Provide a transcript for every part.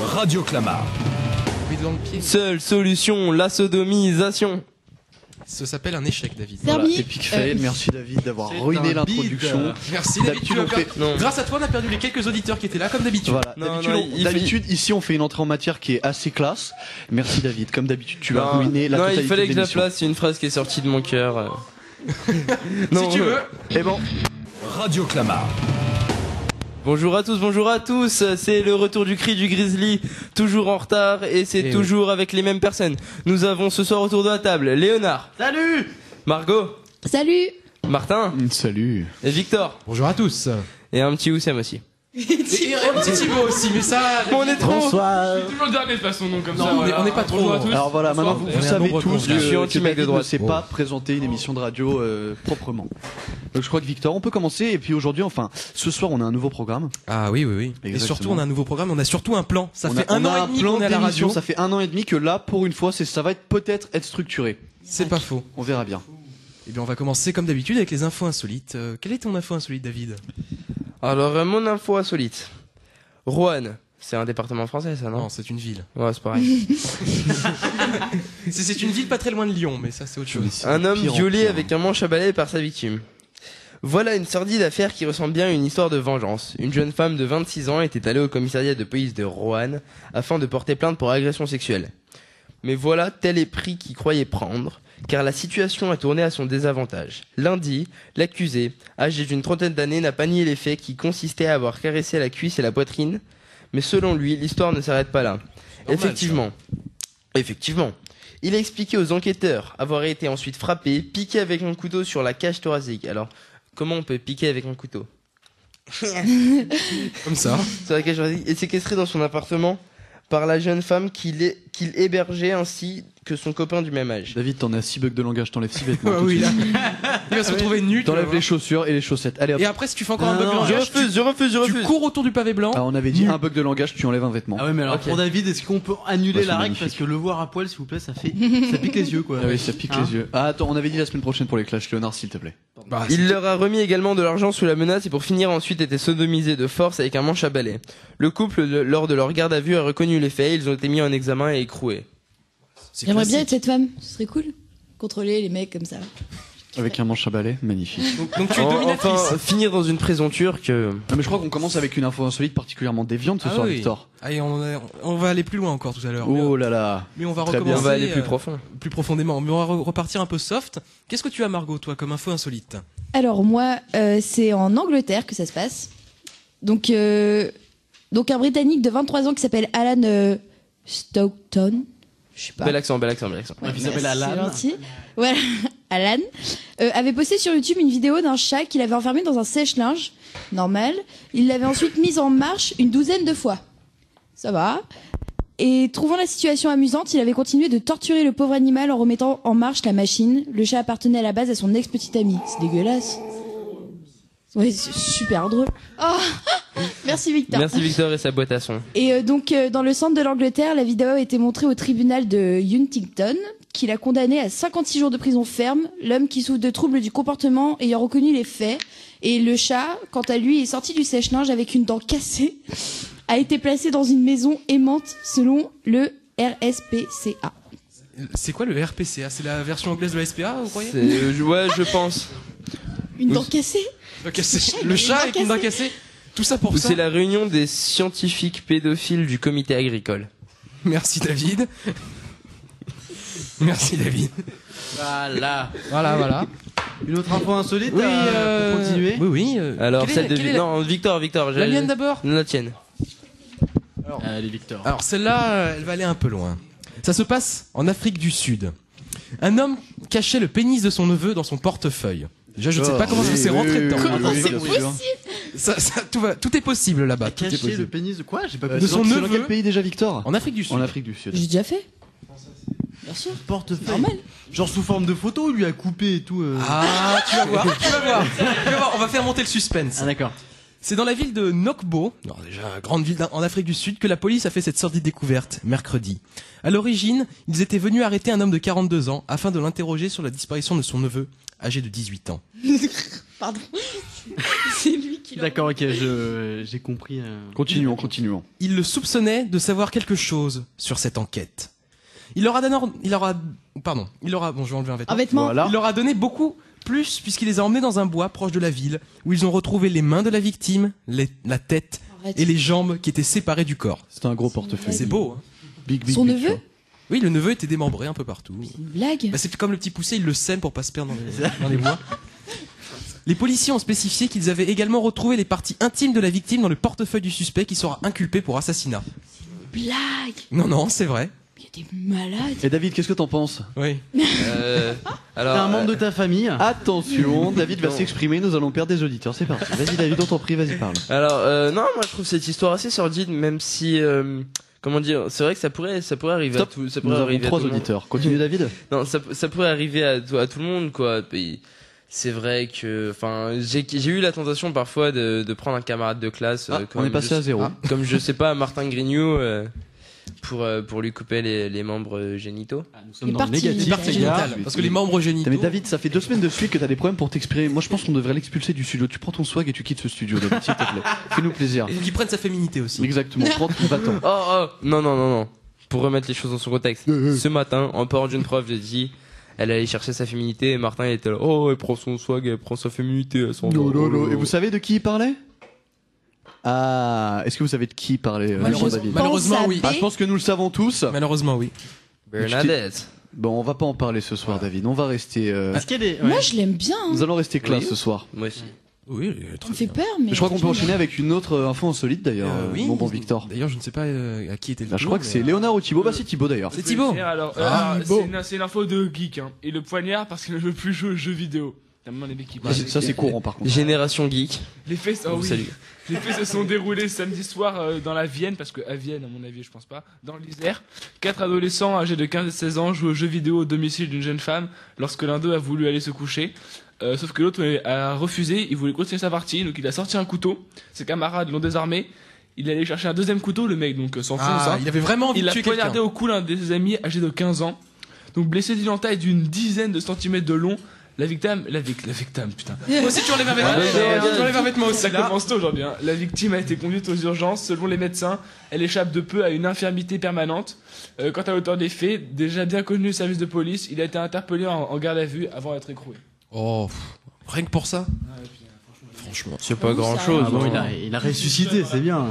Radio Clamart. Dans le pied. Seule solution, la sodomisation. Ça s'appelle un échec, David. Voilà, Epic fail. Merci David d'avoir ruiné l'introduction. Merci David. Grâce à toi, on a perdu les quelques auditeurs qui étaient là, comme d'habitude. Voilà. D'habitude, ici, on fait une entrée en matière qui est assez classe. Merci David. Comme d'habitude, tu vas ruiner la totalité. Non, il fallait que je la l'émission. place. C'est une phrase qui est sortie de mon cœur. Si tu veux. Et bon. Radio Clamart. Bonjour à tous, c'est le retour du cri du Grizzly, toujours en retard et c'est toujours avec les mêmes personnes. Nous avons ce soir autour de la table Léonard. Salut. Margot. Salut. Martin. Salut. Et Victor. Bonjour à tous. Et un petit Oussem aussi. Et un petit Thibaut aussi, mais ça... On est trop. Bonsoir. C'est toujours le dernier de toute façon, donc comme Non, ça. on n'est pas trop. Bonjour à tous. Alors voilà, maintenant vous savez tous Je suis que anti-mec de David ne droite. sait pas présenter une émission de radio proprement. Donc je crois que Victor, on peut commencer. Et puis aujourd'hui, enfin, ce soir, on a un nouveau programme. Ah oui. Et Exactement. surtout, on a un nouveau programme, on a surtout un plan. Ça On fait a un an et demi qu'on est à la radio. Ça fait 1 an et demi que là, pour une fois, ça va peut-être être structuré. C'est pas faux. On verra bien. Eh bien, on va commencer comme d'habitude avec les infos insolites. Quelle est ton info insolite, David? Alors mon info insolite. Roanne, c'est un département français ça, non? Non, c'est une ville. Ouais, c'est pareil. C'est une ville pas très loin de Lyon, mais ça c'est autre chose. Un homme pire en violé pire. avec un manche à balai par sa victime. Voilà une sordide affaire qui ressemble bien à une histoire de vengeance. Une jeune femme de 26 ans était allée au commissariat de police de Roanne afin de porter plainte pour agression sexuelle. Mais voilà tel est pris qu'il croyait prendre, car la situation a tourné à son désavantage. Lundi, l'accusé, âgé d'une trentaine d'années, n'a pas nié les faits qui consistaient à avoir caressé la cuisse et la poitrine, mais selon lui, l'histoire ne s'arrête pas là. Effectivement, il a expliqué aux enquêteurs avoir été ensuite frappé, piqué avec un couteau sur la cage thoracique. Alors, comment on peut piquer avec un couteau? Comme ça. Sur la cage thoracique et séquestré dans son appartement par la jeune femme qu'il hébergeait ainsi que son copain du même âge. David, t'en as 6 bugs de langage, t'enlèves 6 vêtements. Oui, là. Il va se retrouver nu. T'enlèves les chaussures et les chaussettes. Allez hop. Et après, si tu fais encore un bug de langage, Je refuse. tu cours autour du pavé blanc. Ah, on avait dit un bug de langage, tu enlèves un vêtement. Ah ouais, mais alors Ok. pour David, est-ce qu'on peut annuler Bah, c'est la règle magnifique. parce que le voir à poil, s'il vous plaît, ça pique les yeux, quoi. Ah oui, ça pique Hein les yeux. Ah, attends, on avait dit la semaine prochaine pour les clashs, Léonard, s'il te plaît. Bah, Il leur a remis également de l'argent sous la menace et pour finir ensuite été sodomisé de force avec un manche à balai. Le couple, lors de leur garde à vue, a reconnu les faits, ils ont été mis en examen et écroués. c'est Ah, J'aimerais bien classique. être cette femme, ce serait cool. Contrôler les mecs comme ça. Avec un manche à balai, magnifique. Donc tu es dominatrice. Enfin, finir dans une prison turque... Ah, mais je crois qu'on commence avec une info insolite particulièrement déviante ce Ah soir, oui. Victor. Allez, on va aller plus loin encore tout à l'heure. Oh là là. Mais on va Très bien. recommencer. On va aller plus profond. Plus profondément. Mais on va repartir un peu soft. Qu'est-ce que tu as, Margot, toi, comme info insolite? Alors moi, c'est en Angleterre que ça se passe. Donc un Britannique de 23 ans qui s'appelle Alan Stockton. Je sais pas. Bel accent. Ouais, qui s'appelle Merci, Alan. gentil. Voilà, Alan avait posté sur YouTube une vidéo d'un chat qu'il avait enfermé dans un sèche-linge normal. Il l'avait ensuite mise en marche une 12aine de fois. Ça va. Et trouvant la situation amusante, il avait continué de torturer le pauvre animal en remettant en marche la machine. Le chat appartenait à la base à son ex-petite amie. C'est dégueulasse. Ouais, c'est super drôle. Oh Merci Victor. Merci Victor et sa boîte à son. Et dans le centre de l'Angleterre, la vidéo a été montrée au tribunal de Huntington, qui l'a condamné à 56 jours de prison ferme, l'homme qui souffre de troubles du comportement ayant reconnu les faits. Et le chat, quant à lui, est sorti du sèche-linge avec une dent cassée, a été placé dans une maison aimante selon le RSPCA. C'est quoi le RPCA? C'est la version anglaise de la SPA, vous croyez? Ouais, je pense. Une dent cassée? Le chat avec une dent cassée. Tout ça pour Ou ça. c'est la réunion des scientifiques pédophiles du comité agricole. Merci David. Merci David. Voilà. Une autre info insolite Oui, pour continuer. Oui. Alors Quelle est celle de quelle est Non, Victor. La mienne d'abord. La tienne. Allez, Victor. Alors celle-là, elle va aller un peu loin. Ça se passe en Afrique du Sud. Un homme cachait le pénis de son neveu dans son portefeuille. Déjà, je ne sais pas comment ça s'est rentré dedans. Comment c'est bien sûr. possible? Tout est possible là-bas. Tout est Cacher le possible. pénis de quoi? J'ai pas De compris. son C'est dans neveu. quel pays déjà, Victor? En Afrique du Sud. En Afrique du Sud. J'ai déjà fait. Bien sûr. Portefeuille. Normal. Genre sous forme de photo, il lui a coupé et tout. Ah, tu vas voir. On va faire monter le suspense. Ah, d'accord. C'est dans la ville de Nokbo, alors déjà grande ville en Afrique du Sud, que la police a fait cette sordide découverte mercredi. À l'origine, ils étaient venus arrêter un homme de 42 ans afin de l'interroger sur la disparition de son neveu, âgé de 18 ans. Pardon. C'est lui qui l'a. D'accord, ok, j'ai compris. Continuons. Il le soupçonnait de savoir quelque chose sur cette enquête. Bon, je vais enlever un vêtement. Un vêtement. Voilà. Il leur a donné beaucoup plus puisqu'il les a emmenés dans un bois proche de la ville où ils ont retrouvé les mains de la victime, la tête Arrête. et les jambes qui étaient séparées du corps. C'est un gros portefeuille. C'est beau, hein. Big, Son big, neveu. Oui, le neveu était démembré un peu partout. Une blague. Bah, c'est comme le petit poussé, il le sème pour pas se perdre dans les bois. Les policiers ont spécifié qu'ils avaient également retrouvé les parties intimes de la victime dans le portefeuille du suspect qui sera inculpé pour assassinat. Blague. Non, c'est vrai. Il y a des malades. Et David, qu'est-ce que t'en penses? Oui. Alors, T'es un membre de ta famille. Attention, David va Non. s'exprimer, nous allons perdre des auditeurs, c'est parti. Vas-y David, on t'en prie, vas-y parle. Alors, non, moi je trouve cette histoire assez sordide, même si, comment dire, c'est vrai que ça pourrait arriver Stop. à tout, ça Nous pourrait avons arriver à 3 tout le monde. auditeurs. Continue David. Non, ça pourrait arriver à tout le monde, quoi. Puis, c'est vrai que, enfin, j'ai eu la tentation parfois de prendre un camarade de classe, On est passé à 0. comme je sais pas, Martin Grignou, pour lui couper les membres génitaux. Nous sommes Les dans le parties négatif. Les parties génitales. génitales. Parce que les membres génitaux. Mais David, ça fait 2 semaines de suite que t'as des problèmes pour t'exprimer. Moi je pense qu'on devrait l'expulser du studio. Tu prends ton swag et tu quittes ce studio, David, s'il te plaît. Fais-nous plaisir. Il faut qu'ils prennent sa féminité aussi. Exactement, prends ton bâton. Oh, non. Pour remettre les choses dans son contexte. Ce matin, en parlant d'une prof, j'ai dit, elle allait chercher sa féminité et Martin il était là, oh, elle prend son swag, elle prend sa féminité, elle s'en va. Et vous savez de qui il parlait? Ah, est-ce que vous savez de qui il parlait, David? Malheureusement, Pense à oui. B. Ah, je pense que nous le savons tous. Malheureusement, oui. Bernadette. Bon, on va pas en parler ce soir, David. On va rester. Est-ce qu'il y a des. Moi, je l'aime bien. hein. Nous allons rester classe Oui. ce soir. Moi aussi. Oui, Ça me fait peur, mais. Je crois qu'on peut enchaîner avec une autre info insolite d'ailleurs, oui. mon bon Victor. D'ailleurs, je ne sais pas à qui était le Là, je tour, crois que mais, c'est Léonard ou Thibaut. Bah, c'est Thibaut d'ailleurs. C'est Thibaut. Alors, Ah, c'est une info de geek. Hein. Et le poignard parce qu'il ne veut plus jouer aux jeux vidéo. Tellement les mecs qui Ça, c'est courant par contre. Génération geek. Les faits, On vous salue. Les faits se sont déroulés samedi soir dans la Vienne, parce que à Vienne, à mon avis, je pense pas, dans l'Isère. 4 adolescents âgés de 15 et 16 ans jouent aux jeux vidéo au domicile d'une jeune femme lorsque l'un d'eux a voulu aller se coucher. Sauf que l'autre a refusé, il voulait continuer sa partie, donc il a sorti un couteau. Ses camarades l'ont désarmé. Il est allé chercher un deuxième couteau, le mec, donc s'enfonce. Ah, hein. il avait vraiment envie Il de a tuer poignardé quelqu'un. au cou l'un de ses amis âgé de 15 ans. Donc blessé d'une entaille d'une dizaine de centimètres de long. La victime, putain. Moi aussi, tu enlèves un vêtement. Tu enlèves un vêtement aussi. Ça là. commence tôt aujourd'hui. Hein. La victime a été conduite aux urgences. Selon les médecins, elle échappe de peu à une infirmité permanente. Quant à l'auteur des faits, déjà bien connu au service de police, il a été interpellé en garde à vue avant d'être écroué. Oh, rien que pour ça. Franchement. C'est pas J'avoue, grand ça chose. Ah bon, il a ressuscité, c'est bien.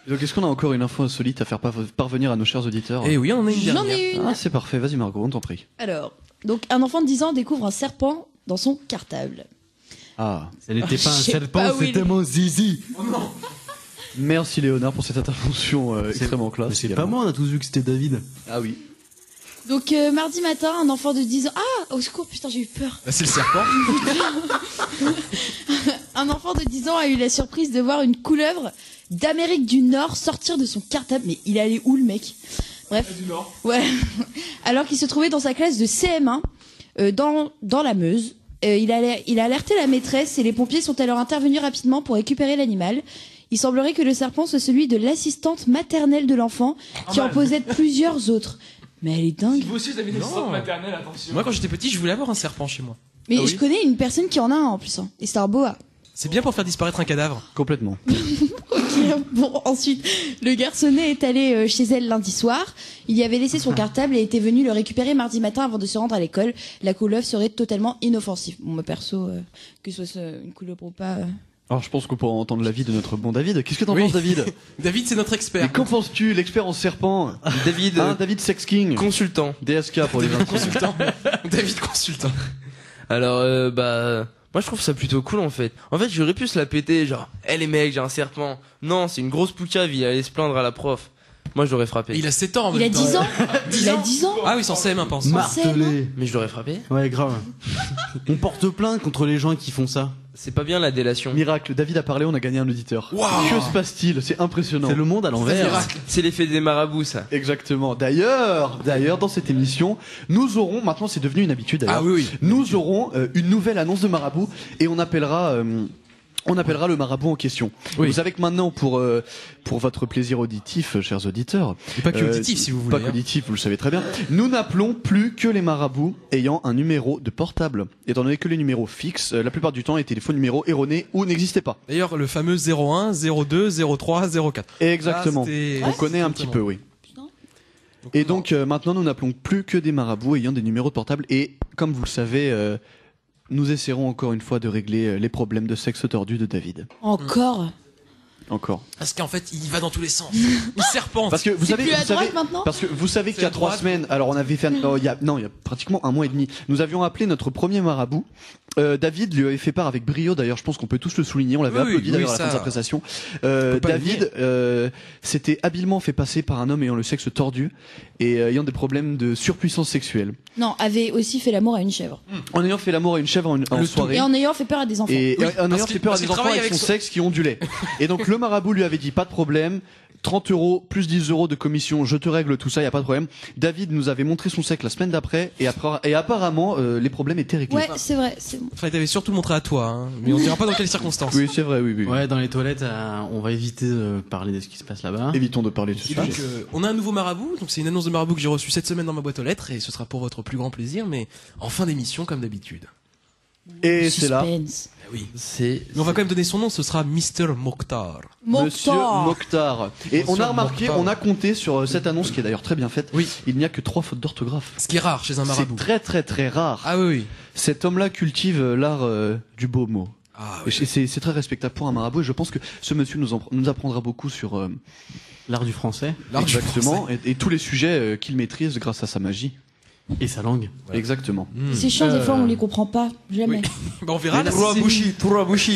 Donc, est-ce qu'on a encore une info insolite à faire parvenir à nos chers auditeurs? Eh oui, on en a une J'en dernière. ai une. Ah, c'est parfait. Vas-y, Margot, on t'en prie. Alors, donc un enfant de 10 ans découvre un serpent dans son cartable. Ah, Ça n'était pas un Je sais serpent, pas où il c'était est. mon zizi. merci Léonard pour cette intervention extrêmement classe. Mais c'est également. pas moi, on a tous vu que c'était David. Ah oui. Donc mardi matin, un enfant de 10 ans... Ah, au secours, putain, j'ai eu peur. Bah, c'est le serpent. Un enfant de 10 ans a eu la surprise de voir une couleuvre d'Amérique du Nord sortir de son cartable. Mais il est allé où, le mec? Bref. Du Nord. Ouais. Alors qu'il se trouvait dans sa classe de CM1, dans la Meuse. Il a alerté la maîtresse et les pompiers sont alors intervenus rapidement pour récupérer l'animal. Il semblerait que le serpent soit celui de l'assistante maternelle de l'enfant, qui en possède plusieurs autres. Mais elle est dingue. Vous aussi, vous avez une Non. assistante maternelle, attention. Moi, quand j'étais petit, je voulais avoir un serpent chez moi. Mais Ah oui. je connais une personne qui en a un en plus. Hein. Et c'est un boa. C'est bien pour faire disparaître un cadavre. Complètement. Bon, ensuite, le garçonnet est allé chez elle lundi soir. Il y avait laissé son cartable et était venu le récupérer mardi matin avant de se rendre à l'école. La couleuvre serait totalement inoffensive. Bon, moi perso, que ce soit une couleuvre ou pas. Alors, je pense qu'on pourra entendre l'avis de notre bon David. Qu'est-ce que t'en Oui. penses, David? David, c'est notre Mais expert. qu'en penses-tu, l'expert en serpent? David, Hein, David Sex King. consultant. DSK pour les David intimes. consultant. David consultant. Alors, moi je trouve ça plutôt cool en fait. En fait, j'aurais pu se la péter, genre, les mecs, j'ai un serpent. Non, c'est une grosse poucave, il allait se plaindre à la prof. Moi, je l'aurais frappé. Il a 7 ans en Il a même temps. 10 ans. Il a 10 ans. Ah oui, sans CM1, pense. Martelé. Mais je l'aurais frappé. Ouais, grave. On porte plainte contre les gens qui font ça. C'est pas bien la délation. Miracle, David a parlé, on a gagné un auditeur. Waouh. Que se passe-t-il? C'est impressionnant. C'est le monde à l'envers. C'est l'effet des marabouts, ça. Exactement. D'ailleurs, dans cette émission, nous aurons, maintenant c'est devenu une habitude d'ailleurs, Ah oui, oui. nous aurons une nouvelle annonce de marabout et on appellera on appellera le marabout en question. Oui. Vous savez que maintenant, pour votre plaisir auditif, chers auditeurs, Et pas que auditif, si vous voulez. pas qu'auditif, vous le savez très bien, nous n'appelons plus que les marabouts ayant un numéro de portable, étant donné que les numéros fixes, la plupart du temps, étaient des faux numéros erronés ou n'existaient pas. D'ailleurs, le fameux 01, 02, 03, 04. Exactement. Ah, c'était- On connaît un petit peu, oui. Et donc maintenant, nous n'appelons plus que des marabouts ayant des numéros de portable. Et comme vous le savez, nous essaierons encore une fois de régler les problèmes de sexe tordu de David. Encore. Encore. Parce qu'en fait, il va dans tous les sens. Il serpente. Parce que vous C'est savez, plus à vous savez, droite maintenant parce que vous savez qu'il y a à 3 droite. semaines, alors on avait fait, il y a pratiquement un mois et demi, nous avions appelé notre premier marabout. David lui avait fait part avec brio, d'ailleurs, je pense qu'on peut tous le souligner, on l'avait Oui, applaudi oui, d'ailleurs à la ça, fin de sa prestation. pas David s'était habilement fait passer par un homme ayant le sexe tordu et ayant des problèmes de surpuissance sexuelle. Non, avait aussi fait l'amour à une chèvre. En ayant fait l'amour à une chèvre en soirée. Et en ayant fait peur à des enfants. Et Oui, en parce ayant qu'il- fait peur à parce des qu'il enfants travaille avec avec son son- sexe qui ondulait. Et donc le marabout lui avait dit pas de problème, 30 € plus 10 € de commission, je te règle tout ça, y a pas de problème. David nous avait montré son sexe la semaine d'après et apparemment les problèmes étaient réglés. Ouais, c'est vrai. C'est bon. Enfin, il t'avait surtout montré à toi, hein. Mais on dira pas dans quelles circonstances. Oui, c'est vrai, oui, oui. Ouais, dans les toilettes, on va éviter de parler de ce qui se passe là-bas. Évitons de parler de ce Et sujet. donc, on a un nouveau marabout. Donc, c'est une annonce de marabout que j'ai reçue cette semaine dans ma boîte aux lettres et ce sera pour votre plus grand plaisir, mais en fin d'émission, comme d'habitude. Et c'est là, Suspense. Oui. C'est Mais on va quand même donner son nom, ce sera Mr. Mokhtar. Monsieur Mokhtar. Mokhtar. Et on Monsieur a remarqué, Mokhtar. on a compté sur cette annonce qui est d'ailleurs très bien faite. Oui. Il n'y a que 3 fautes d'orthographe. Ce qui est rare chez un marabout. C'est très très très rare. Ah oui, oui. Cet homme-là cultive l'art du beau mot. Ah Et oui. c'est très respectable pour un marabout et je pense que ce monsieur nous apprendra beaucoup sur L'art du français L'art du exactement et tous les sujets qu'il maîtrise grâce à sa magie. et sa langue. Voilà. Exactement. C'est chiant, des fois, on les comprend pas. Jamais. Bah, on verra. là, si c'est- Turabushi.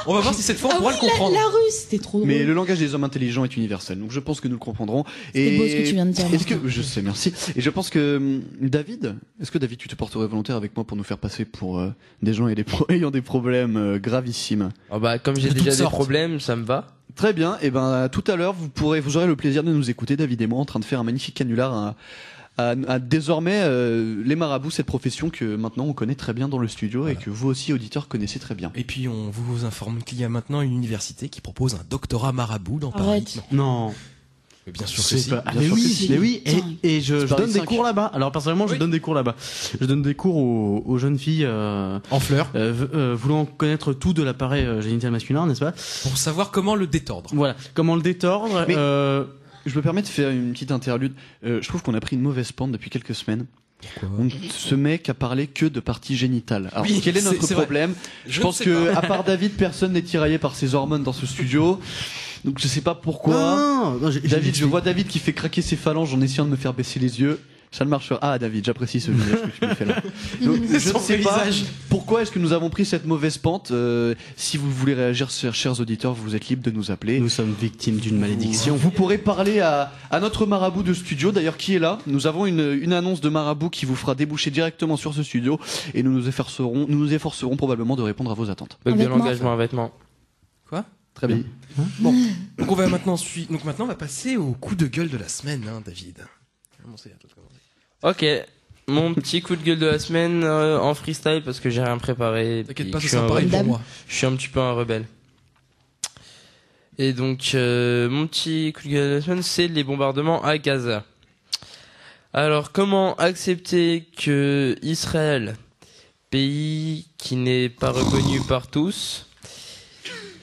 On va voir si cette fois on Ah pourra oui, le comprendre. la russe, c'était trop drôle. Mais le langage des hommes intelligents est universel, donc je pense que nous le comprendrons. C'était beau ce que tu viens de dire, Est-ce que Martin. je sais, merci. Et je pense que David, est-ce que David, tu te porterais volontaire avec moi pour nous faire passer pour des gens ayant des problèmes gravissimes? Ah bah, comme j'ai De déjà toutes des sortes. problèmes, ça me va. Très bien. Et ben tout à l'heure, vous aurez le plaisir de nous écouter, David et moi, en train de faire un magnifique canular à désormais les marabouts, cette profession que maintenant on connaît très bien dans le studio et que vous aussi auditeurs connaissez très bien. Et puis on vous informe qu'il y a maintenant une université qui propose un doctorat marabout dans Paris. Arrête. Non. Mais bien sûr que C'est si. pas- bien mais sûr que oui, si. mais oui, Putain. et je C'est Paris donne des 5. cours là-bas. Alors personnellement, je Oui. donne des cours là-bas. Je donne des cours aux jeunes filles En fleurs. voulant connaître tout de l'appareil génital masculin, n'est-ce pas? Pour savoir comment le détordre. Voilà, comment le détordre. Mais- Je me permets de faire une petite interlude. Je trouve qu'on a pris une mauvaise pente depuis quelques semaines. Ce mec a parlé que de parties génitales. Alors Oui, quel est notre c'est vrai. problème? Je ne pense sais que pas. à part David, personne n'est tiraillé par ses hormones dans ce studio. Donc je sais pas pourquoi. non, David, je vois David qui fait craquer ses phalanges en essayant de me faire baisser les yeux. Ça ne marche pas. Ah David, j'apprécie ce visage que tu me fais là. Donc, je Son ne sais pas visage. pourquoi est-ce que nous avons pris cette mauvaise pente. Si vous voulez réagir, chers auditeurs, vous êtes libres de nous appeler. Nous sommes victimes d'une malédiction. Vous pourrez parler à notre marabout de studio, d'ailleurs qui est là. Nous avons une annonce de marabout qui vous fera déboucher directement sur ce studio et nous nous efforcerons probablement de répondre à vos attentes. Avec de vêtement. l'engagement, un vêtement. Quoi? Très bien. Bon. Donc on va maintenant Donc maintenant on va passer au coup de gueule de la semaine, hein, David. Comment c'est à toi de commencer. Ok. Mon petit coup de gueule de la semaine en freestyle parce que j'ai rien préparé. T'inquiète puis pas, je ce suis sera un- pareil pour Dame. moi. Je suis un petit peu un rebelle. Et donc, mon petit coup de gueule de la semaine, c'est les bombardements à Gaza. Alors, comment accepter que Israël, pays qui n'est pas reconnu par tous,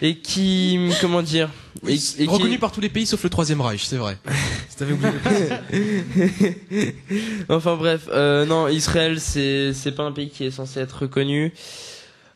et qui, comment dire, et qui- Reconnu par tous les pays sauf le Troisième Reich, c'est vrai. Si t'avais oublié le Enfin bref, non, Israël, c'est pas un pays qui est censé être reconnu.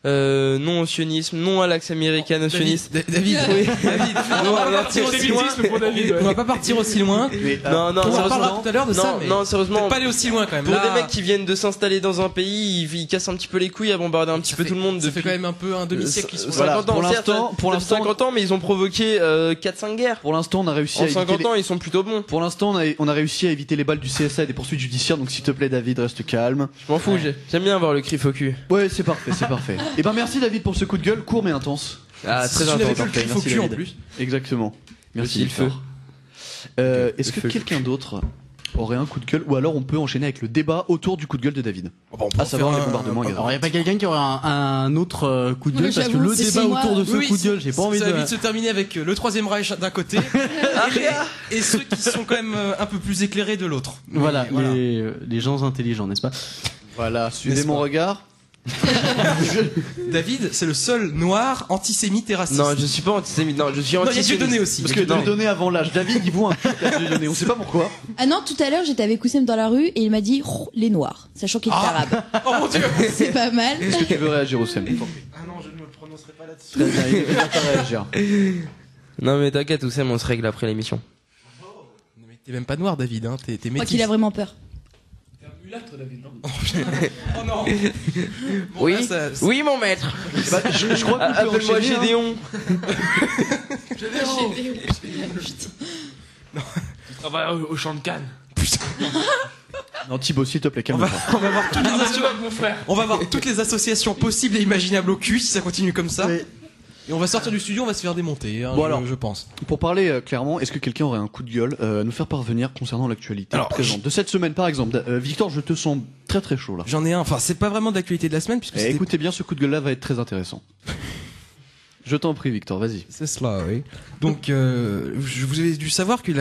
Non au sionisme, non à l'axe américano-sioniste. David, Oui. David, Non, on va non, pas partir aussi loin. Antisémitisme pour David, ouais. On va pas partir aussi loin. Mais, Non, non, On en sérieusement. parlera tout à l'heure de ça, mais Non, sérieusement. peut-être pas aller aussi loin quand même. Pour Là, des mecs qui viennent de s'installer dans un pays, ils cassent un petit peu les couilles à bombarder un petit ça peu fait- tout le monde Ça depuis fait quand même un peu un demi-siècle qu'ils sont Voilà, 50 ans, pour certes, l'instant- pour ça fait l'instant- 50 ans, mais ils ont provoqué 4-5 guerres. pour l'instant, on a réussi à En éviter 50 les... ans, ils sont plutôt bons. Pour l'instant, on a réussi à éviter les balles du CSA et des poursuites judiciaires. Donc, s'il te plaît, David, reste calme. Je m'en fous, j'aime bien avoir le cri au cul. Ouais, c'est parfait, c'est parfait. Et ben, merci David pour ce coup de gueule, court mais intense. Ah, Si très tu n'avais intense. pas le Parfait, cliff au merci, cul en David. plus. Exactement. Merci. Aussi le feu. Victor. Est-ce Le que feu. quelqu'un d'autre aurait un coup de gueule, ou alors on peut enchaîner avec le débat autour du coup de gueule de David. Bon, on peut À savoir faire les un- bombardements. Gaza. Alors, il n'y a pas quelqu'un qui aurait un autre coup de gueule, Oui, parce que j'avoue, le c'est débat moi. autour de ce Oui, coup de gueule, j'ai pas envie ça va de. vite se terminer avec le Troisième Reich d'un côté et ceux qui sont quand même un peu plus éclairés de l'autre. Mais Voilà, les gens intelligents, n'est-ce pas? Voilà, suivez N'est-ce mon pas regard. David, c'est le seul noir antisémite et raciste. Non, je suis pas antisémite. Non, je suis Non, il y a antisémite. Dieudonné aussi. Parce que Non. Dieudonné avant l'âge. David, il voit un cul à Dieudonné. On sait pas pourquoi. Ah non, tout à l'heure, j'étais avec Oussem dans la rue et il m'a dit les noirs, sachant qu'il est arabe. Oh mon dieu. C'est pas mal. Est-ce que tu veux réagir au SEM? Ah non, je ne me prononcerai pas là-dessus. Très bien, il va pas réagir. Non, mais t'inquiète, Oussem, on se règle après l'émission. Mais t'es même pas noir, David, hein. T'es Je crois métis. qu'il a vraiment peur. T'es un mulâtre, David, non? Oh non. Bon, Oui, là, ça- oui, mon maître. Bah, je crois qu'on peut Appelle-moi enchaîner, hein. Gédéon. Tu travailles au champ de Cannes. Non, Thibaut, s'il te plaît, On calme-toi. va, on va voir toutes les Ah, asso- c'est pas mon frère. on va voir toutes les associations possibles et imaginables au cul si ça continue comme ça. Oui. Et on va sortir du studio, on va se faire démonter, hein, Bon, je, alors. je pense. Pour parler clairement, est-ce que quelqu'un aurait un coup de gueule à nous faire parvenir concernant l'actualité Alors, présente de cette semaine, par exemple? Victor, je te sens très très chaud là. J'en ai un, enfin c'est pas vraiment d'actualité de la semaine puisque Eh, c'était- écoutez bien, ce coup de gueule là va être très intéressant. Je t'en prie, Victor, vas-y. c'est cela, oui. Donc, vous avez dû savoir que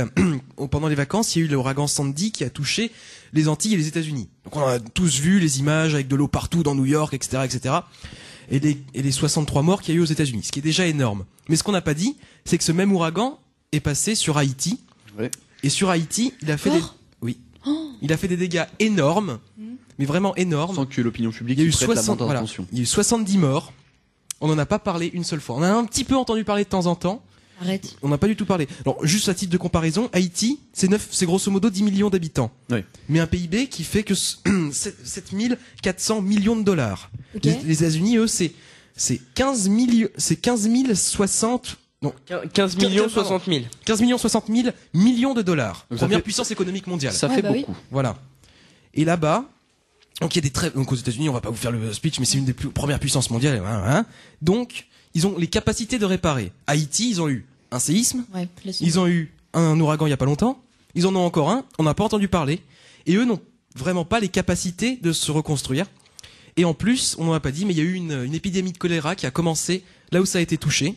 pendant les vacances, il y a eu l'ouragan Sandy qui a touché les Antilles et les États-Unis. Donc, on a tous vu les images avec de l'eau partout dans New York, etc., etc. Et les 63 morts qu'il y a eu aux États-Unis, ce qui est déjà énorme. Mais ce qu'on n'a pas dit, c'est que ce même ouragan est passé sur Haïti. Ouais. Et sur Haïti, il a fait Encore il a fait des dégâts énormes, mais vraiment énormes. Sans que l'opinion publique Il y a eu y prête la 60, moindre voilà. attention. Il y a eu 70 morts. On n'en a pas parlé une seule fois. On en a un petit peu entendu parler de temps en temps. Arrête. On n'a pas du tout parlé. Alors, juste à titre de comparaison, Haïti, c'est grosso modo 10 millions d'habitants. Oui. Mais un PIB qui fait que 7400 millions de dollars. Ok. Les États-Unis, eux, c'est 15 060, non, 15 millions 60 000. 15 millions 60 000 millions de dollars. Donc ça Première fait- puissance économique mondiale. Ça Ouais, fait bah oui. beaucoup. Voilà. Et là-bas, donc il y a des donc aux États-Unis, on va pas vous faire le speech, mais c'est une des premières puissances mondiales. Hein. Donc, ils ont les capacités de réparer. Haïti, ils ont eu un séisme, Ouais, laisse ils ont eu un ouragan il y a pas longtemps, ils en ont encore un, on n'a pas entendu parler, et eux n'ont vraiment pas les capacités de se reconstruire. Et en plus, on n'en a pas dit, mais il y a eu une épidémie de choléra qui a commencé là où ça a été touché.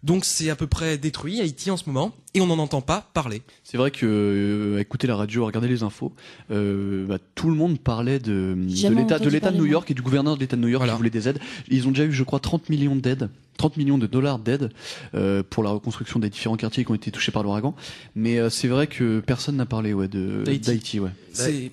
Donc c'est à peu près détruit Haïti en ce moment, et on n'en entend pas parler. C'est vrai que écouter la radio, regarder les infos, tout le monde parlait de Jamais l'État entendu de parler, New moi. York et du gouverneur de l'État de New York Voilà. qui voulait des aides. Ils ont déjà eu, je crois, 30 millions d'aides, 30 millions de dollars d'aide pour la reconstruction des différents quartiers qui ont été touchés par l'ouragan. Mais c'est vrai que personne n'a parlé d'Haïti. Ouais. C'est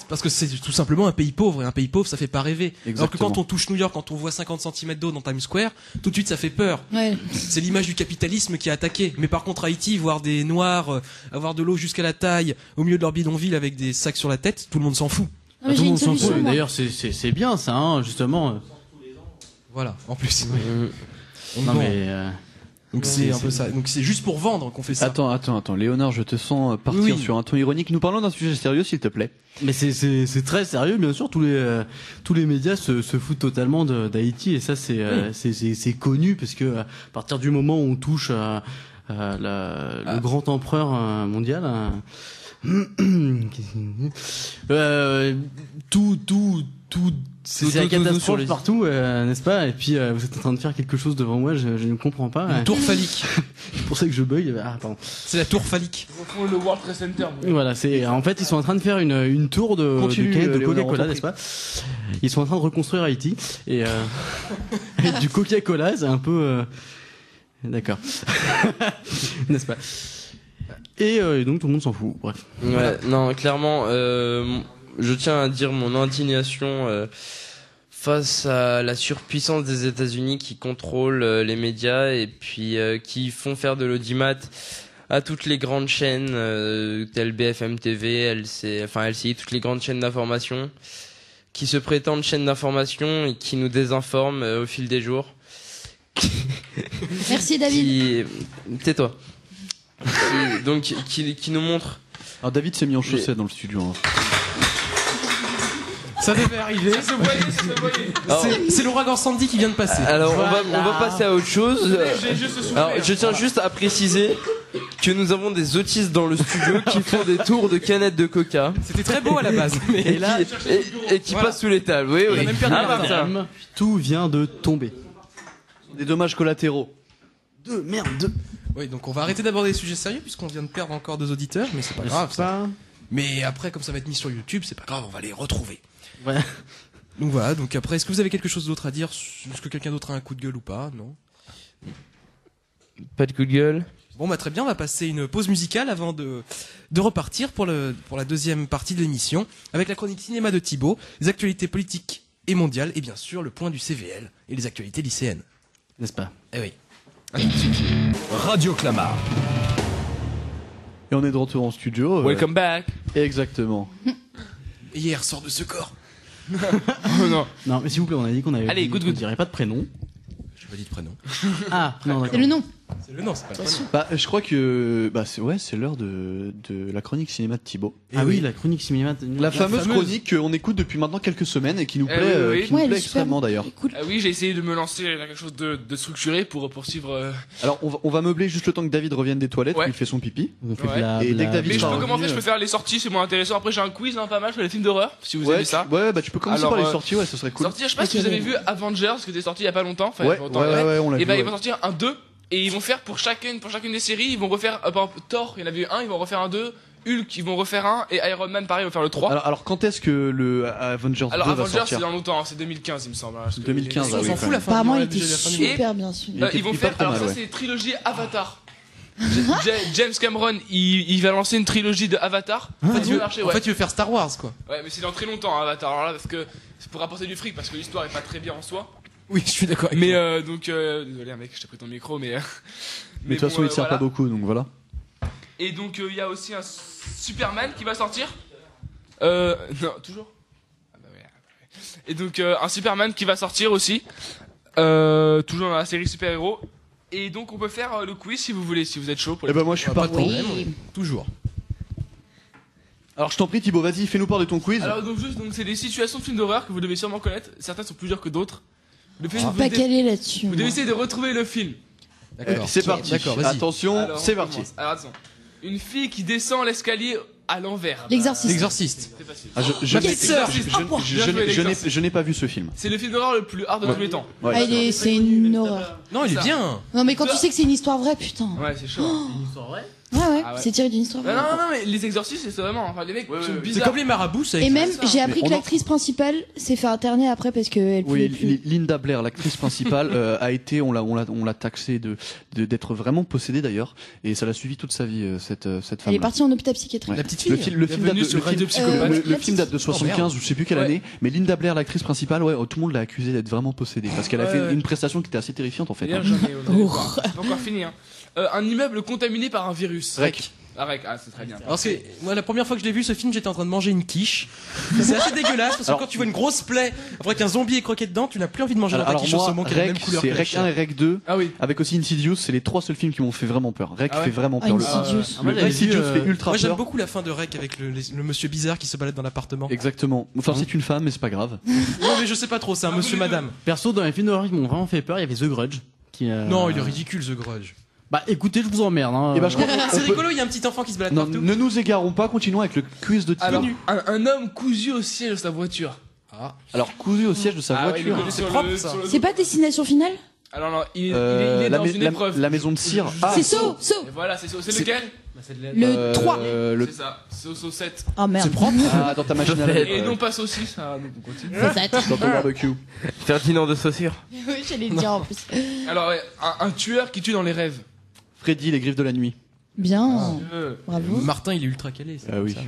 parce que c'est tout simplement un pays pauvre, et un pays pauvre ça fait pas rêver. Alors que Exactement. quand on touche New York, quand on voit 50 cm d'eau dans Times Square, tout de suite ça fait peur. Ouais. C'est l'image du capitalisme qui est attaqué. Mais par contre Haïti, voir des noirs, avoir de l'eau jusqu'à la taille au milieu de leur bidonville avec des sacs sur la tête, tout le monde s'en fout. Non, mais Tout j'ai le une monde s'en solution. fout. moi. D'ailleurs, c'est bien ça, hein, justement. Voilà, en plus. Non, Bon. mais. Donc c'est un peu ça. Donc c'est juste pour vendre qu'on fait ça. Attends, Léonard, je te sens partir Oui. sur un ton ironique. Nous parlons d'un sujet sérieux, s'il te plaît. Mais c'est très sérieux, bien sûr. Tous les médias se foutent totalement d'Haïti, et ça c'est connu, parce que à partir du moment où on touche à le grand empereur mondial, tout c'est la sur catastrophe les- partout, n'est-ce pas? Et puis vous êtes en train de faire quelque chose devant moi, je ne comprends pas. Une tour phallique. C'est pour ça que je bug. Ah pardon. C'est la tour phallique. Ils font le World Trade Center. moi. Voilà, en fait ils sont en train de faire une tour de Continue, canettes de Léonard, on Coca-Cola, t'en n'est-ce pas? Ils sont en train de reconstruire Haïti, et avec du Coca-Cola, c'est un peu d'accord, n'est-ce pas? Et donc tout le monde s'en fout. Bref. Ouais, non, clairement, je tiens à dire mon indignation face à la surpuissance des États-Unis qui contrôlent les médias et puis qui font faire de l'audimat à toutes les grandes chaînes telles BFM TV, LCI, toutes les grandes chaînes d'information qui se prétendent chaînes d'information et qui nous désinforment au fil des jours. Merci David. Tais-toi. Qui nous montrent. Alors David s'est mis en chaussettes dans le studio. Hein. Ça devait arriver. Ça se voyait. Alors, C'est l'ouragan Sandy qui vient de passer. alors on va passer à autre chose. J'ai juste soufflé. Alors, je tiens juste à préciser que nous avons des autistes dans le studio qui font des tours de canettes de coca C'était très beau à la base. Mais et qui passent sous les tables. Oui, oui. a même perdu Ah, la Martin. Madame, tout vient de tomber. Des dommages collatéraux. oui, donc on va arrêter d'aborder des sujets sérieux puisqu'on vient de perdre encore 2 auditeurs, mais c'est pas grave. Ça. Mais après, comme ça va être mis sur YouTube, c'est pas grave, on va les retrouver. Ouais. Donc voilà. Donc après, est-ce que vous avez quelque chose d'autre à dire? Est-ce que quelqu'un d'autre a un coup de gueule ou pas? Non. Pas de coup de gueule. Bon bah très bien, on va passer une pause musicale avant de repartir pour la deuxième partie de l'émission avec la chronique cinéma de Thibaut, les actualités politiques et mondiales et bien sûr le point du CVL et les actualités lycéennes. N'est-ce pas? Eh oui. Radio Clamart. Et on est de retour en studio. Welcome back. Exactement. Et hier sort de ce corps. Oh non. Non, mais s'il vous plaît, on a dit qu'on avait. Allez, good, on good. dirait pas de prénom. J'ai pas dit de prénom. Ah, non, d'accord. C'est le nom. C'est le nom, c'est pas le prénom. Bah, je crois que c'est l'heure de la chronique cinéma de Thibaut. Ah oui, la chronique cinéma. La fameuse chronique qu'on écoute depuis maintenant quelques semaines et qui nous Eh plaît, oui, oui. qui nous Ouais, elle plaît est super. extrêmement d'ailleurs. Cool. Ah oui, j'ai essayé de me lancer dans quelque chose de structuré pour poursuivre. Alors on va meubler juste le temps que David revienne des toilettes, Ouais. où il fait son pipi. On fait Ouais. de la- Et de dès que la- David Mais je sera peux revenu, commencer, je peux faire les sorties, c'est moins intéressant. Après, j'ai un quiz, pas mal sur les films d'horreur, si vous ouais, aimez ça. ouais, bah tu peux commencer Alors, par les sorties, ouais, ce serait cool. Sortie, je sais pas Ok, si vous avez ouais. vu Avengers, qui était sorti il y a pas longtemps. Enfin, il y a Ouais, pas ouais, longtemps, ouais, on l'a Et vu. bah, ouais. ils vont sortir un 2, et ils vont faire pour chacune des séries, ils vont refaire, par exemple, Thor, il y en avait eu un, ils vont refaire un 2, Hulk, ils vont refaire un, et Iron Man, pareil, ils vont faire le 3. Alors quand est-ce que le Avengers 2 Alors va Avengers, c'est sortir dans longtemps, c'est 2015, il me semble. hein, parce que 2015, les- ah On oui, s'en quand fout la même. fin. Apparemment, du il mois, était déjà la fin du mois. super bien sûr. Il était ils vont pas faire, trop alors mal, ça ouais. c'est trilogie Avatar. James Cameron, il va lancer une trilogie de Avatar. En fait, Ça va marcher, en ouais. fait, tu veux faire Star Wars, quoi. Ouais, mais c'est dans très longtemps, hein, Avatar. Alors là, parce que c'est pour rapporter du fric, parce que l'histoire est pas très bien en soi. Oui, je suis d'accord. avec Mais toi. donc, désolé, hein, mec, je t'ai pris ton micro, mais. Mais de toute façon, il sert pas beaucoup, donc voilà. Et donc, il y a aussi un Superman qui va sortir. Non, toujours. Ah bah ouais, ouais. Et donc, un Superman qui va sortir aussi. Toujours dans la série super-héros. Et donc, on peut faire le quiz si vous voulez, si vous êtes chaud. Pour Eh les- ben moi je suis Pas de partant. problème. Toujours. Alors je t'en prie Thibaut, vas-y, fais-nous part de ton quiz. Alors, donc, juste, donc, c'est des situations de films d'horreur que vous devez sûrement connaître. Certains sont plus durs que d'autres. Le film, Pas calé là-dessus. vous devez moi. essayer de retrouver le film. D'accord. C'est Ok, parti. D'accord, vas-y. Attention, Alors, c'est on parti. commence. Alors, attention. Une fille qui descend l'escalier à l'envers. L'exorciste. L'exorciste. C'est facile. Ah, je n'ai pas vu ce film. C'est le film d'horreur le plus hard de tous les temps. Ouais. Ah, c'est une horreur. Non, il est Ça. bien. Non, mais quand tu sais que c'est une histoire vraie, putain. Ouais, c'est chaud. Ouais, ouais, Ah ouais. c'est tiré d'une histoire Non, vraie. non, non, mais les exorcistes, c'est vraiment. Enfin, les mecs sont C'est bizarres. comme les marabouts, ça. Et même, ça. j'ai appris Mais que on en- l'actrice principale s'est fait interner après parce qu'elle pouvait Oui, plus. Linda Blair, l'actrice principale, a été, on l'a taxée d'être vraiment possédée d'ailleurs, et ça l'a suivi toute sa vie cette Elle femme. est partie en hôpital psychiatrique. La petite fille. Le film date Bienvenue de, sur le film- Radio Psychopathe. le La film date de 75 ou je sais plus quelle Ouais. année, mais Linda Blair, l'actrice principale, ouais, tout le monde l'a accusée d'être vraiment possédée parce qu'elle a Ouais, fait ouais. une prestation qui était assez terrifiante en fait. D'ailleurs, hein. j'en ai. vous allez voir. C'est pas encore fini, hein. Un immeuble contaminé par un virus. Rec. Ah, Rec, ah, c'est très bien. Alors c'est moi la première fois que je l'ai vu ce film, j'étais en train de manger une quiche. C'est assez dégueulasse parce que Alors- quand tu vois une grosse plaie après qu'un zombie est croqué dedans, tu n'as plus envie de manger dans ta Alors quiche au moi, saumon qui a la même Rec, couleur c'est que la Rec chair. 1 et Rec 2, Ah oui. avec aussi Insidious, c'est les trois seuls films qui m'ont fait vraiment peur. Rec Ah ouais. fait vraiment Ah, peur. Insidious. moi, Le j'avais Insidious vu, fait ultra Moi j'aime peur. beaucoup la fin de Rec avec le monsieur bizarre qui se balade dans l'appartement. Exactement. Enfin, c'est une femme, mais c'est pas grave. Non mais je sais pas trop, c'est un monsieur madame. Perso, dans les films d'horreur qui m'ont vraiment fait peur, il y avait The Grudge. Qui, Non, il est ridicule The Grudge. Bah écoutez, je vous emmerde. Hein. Et ben, je crois C'est qu'on peut- rigolo, il y a un petit enfant qui se balade Non, partout. ne nous égarons pas, continuons avec le quiz de Thibaut. Alors, un homme cousu au siège de sa voiture. Alors, cousu au siège de sa Ah ouais, il est voiture. connu sur propre, le- ça. sur le C'est dos. pas destination finale Alors, non, il est dans une épreuve. la maison de cire. Ah, C'est So, So. Et voilà, c'est C'est- lequel Le 3. le... C'est ça, c'est au 7. Oh merde. Ah, dans ta machine à laver. Et non pas saucisse, ah, donc on continue. C'est ça. Dans ton barbecue. Ferdinand de Saussure. Oui, j'allais le dire en plus. Alors, ouais, un tueur qui tue dans les rêves. Freddy, les griffes de la nuit. Bien. Bravo. Martin, il est ultra calé. c'est Ah comme oui. ça.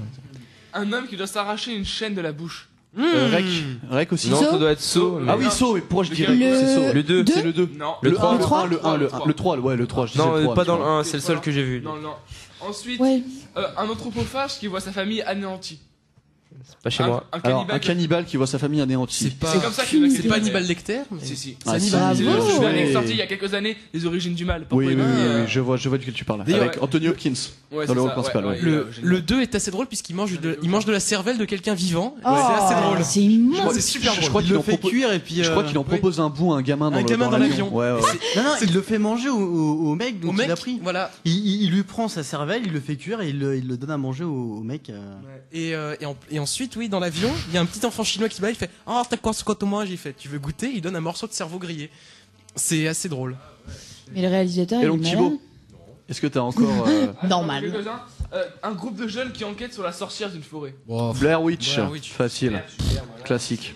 Un homme qui doit s'arracher une chaîne de la bouche. Rec aussi. Non, So ça doit être So. Ah oui, So, mais pourquoi je dirais Le- que c'est So Le 2. C'est le 2. Non. Le Le 3. 1, Le le 3. 1, le 1, le 1. Le 3, ouais, le 3, je disais le Non, 3. pas dans mais le 1, c'est le seul que j'ai vu. Non, non. Ensuite, Ouais. un anthropophage qui voit sa famille anéantie. Pas chez moi. Un Alors, cannibale. un cannibale qui voit sa famille anéantie. C'est pas C'est comme ça qu'il y en a qui c'est le pas connaissent. Hannibal Lecter mais... Si, si. Ah, si. Bravo. C'est le film Ouais. qui est sorti il y a quelques années, Les Origines du Mal. Pourquoi Oui, il oui, m'a dit, oui, je vois duquel tu parles. D'ailleurs, Avec Anthony Hopkins. Ouais, Dans c'est le rôle ça, principal, ouais. Le 2 est assez drôle puisqu'il mange il mange de la cervelle de quelqu'un vivant. Oh, c'est assez drôle. c'est immonde. C'est super Je drôle. crois Il qu'il le en fait propose. cuire et puis. Je crois qu'il en propose un bout à un gamin dans l'avion. Ouais, ouais. Non, il le fait manger au mec dont Au mec, il a pris. voilà. Il lui prend sa cervelle, il le fait cuire et il le donne à manger au mec. Et ensuite, oui, dans l'avion, il y a un petit enfant chinois qui se bat, il fait « Oh, t'as quoi ce que moi ?» J'ai fait « Tu veux goûter ?» Il donne un morceau de cerveau grillé. C'est assez drôle. Mais le réalisateur, Et il donc est Thibaut, malade. est-ce que t'as encore Normal. Quelques-uns. Un groupe de jeunes qui enquêtent sur la sorcière d'une forêt. Blair Witch? Blair Witch. Facile, Super, voilà. classique.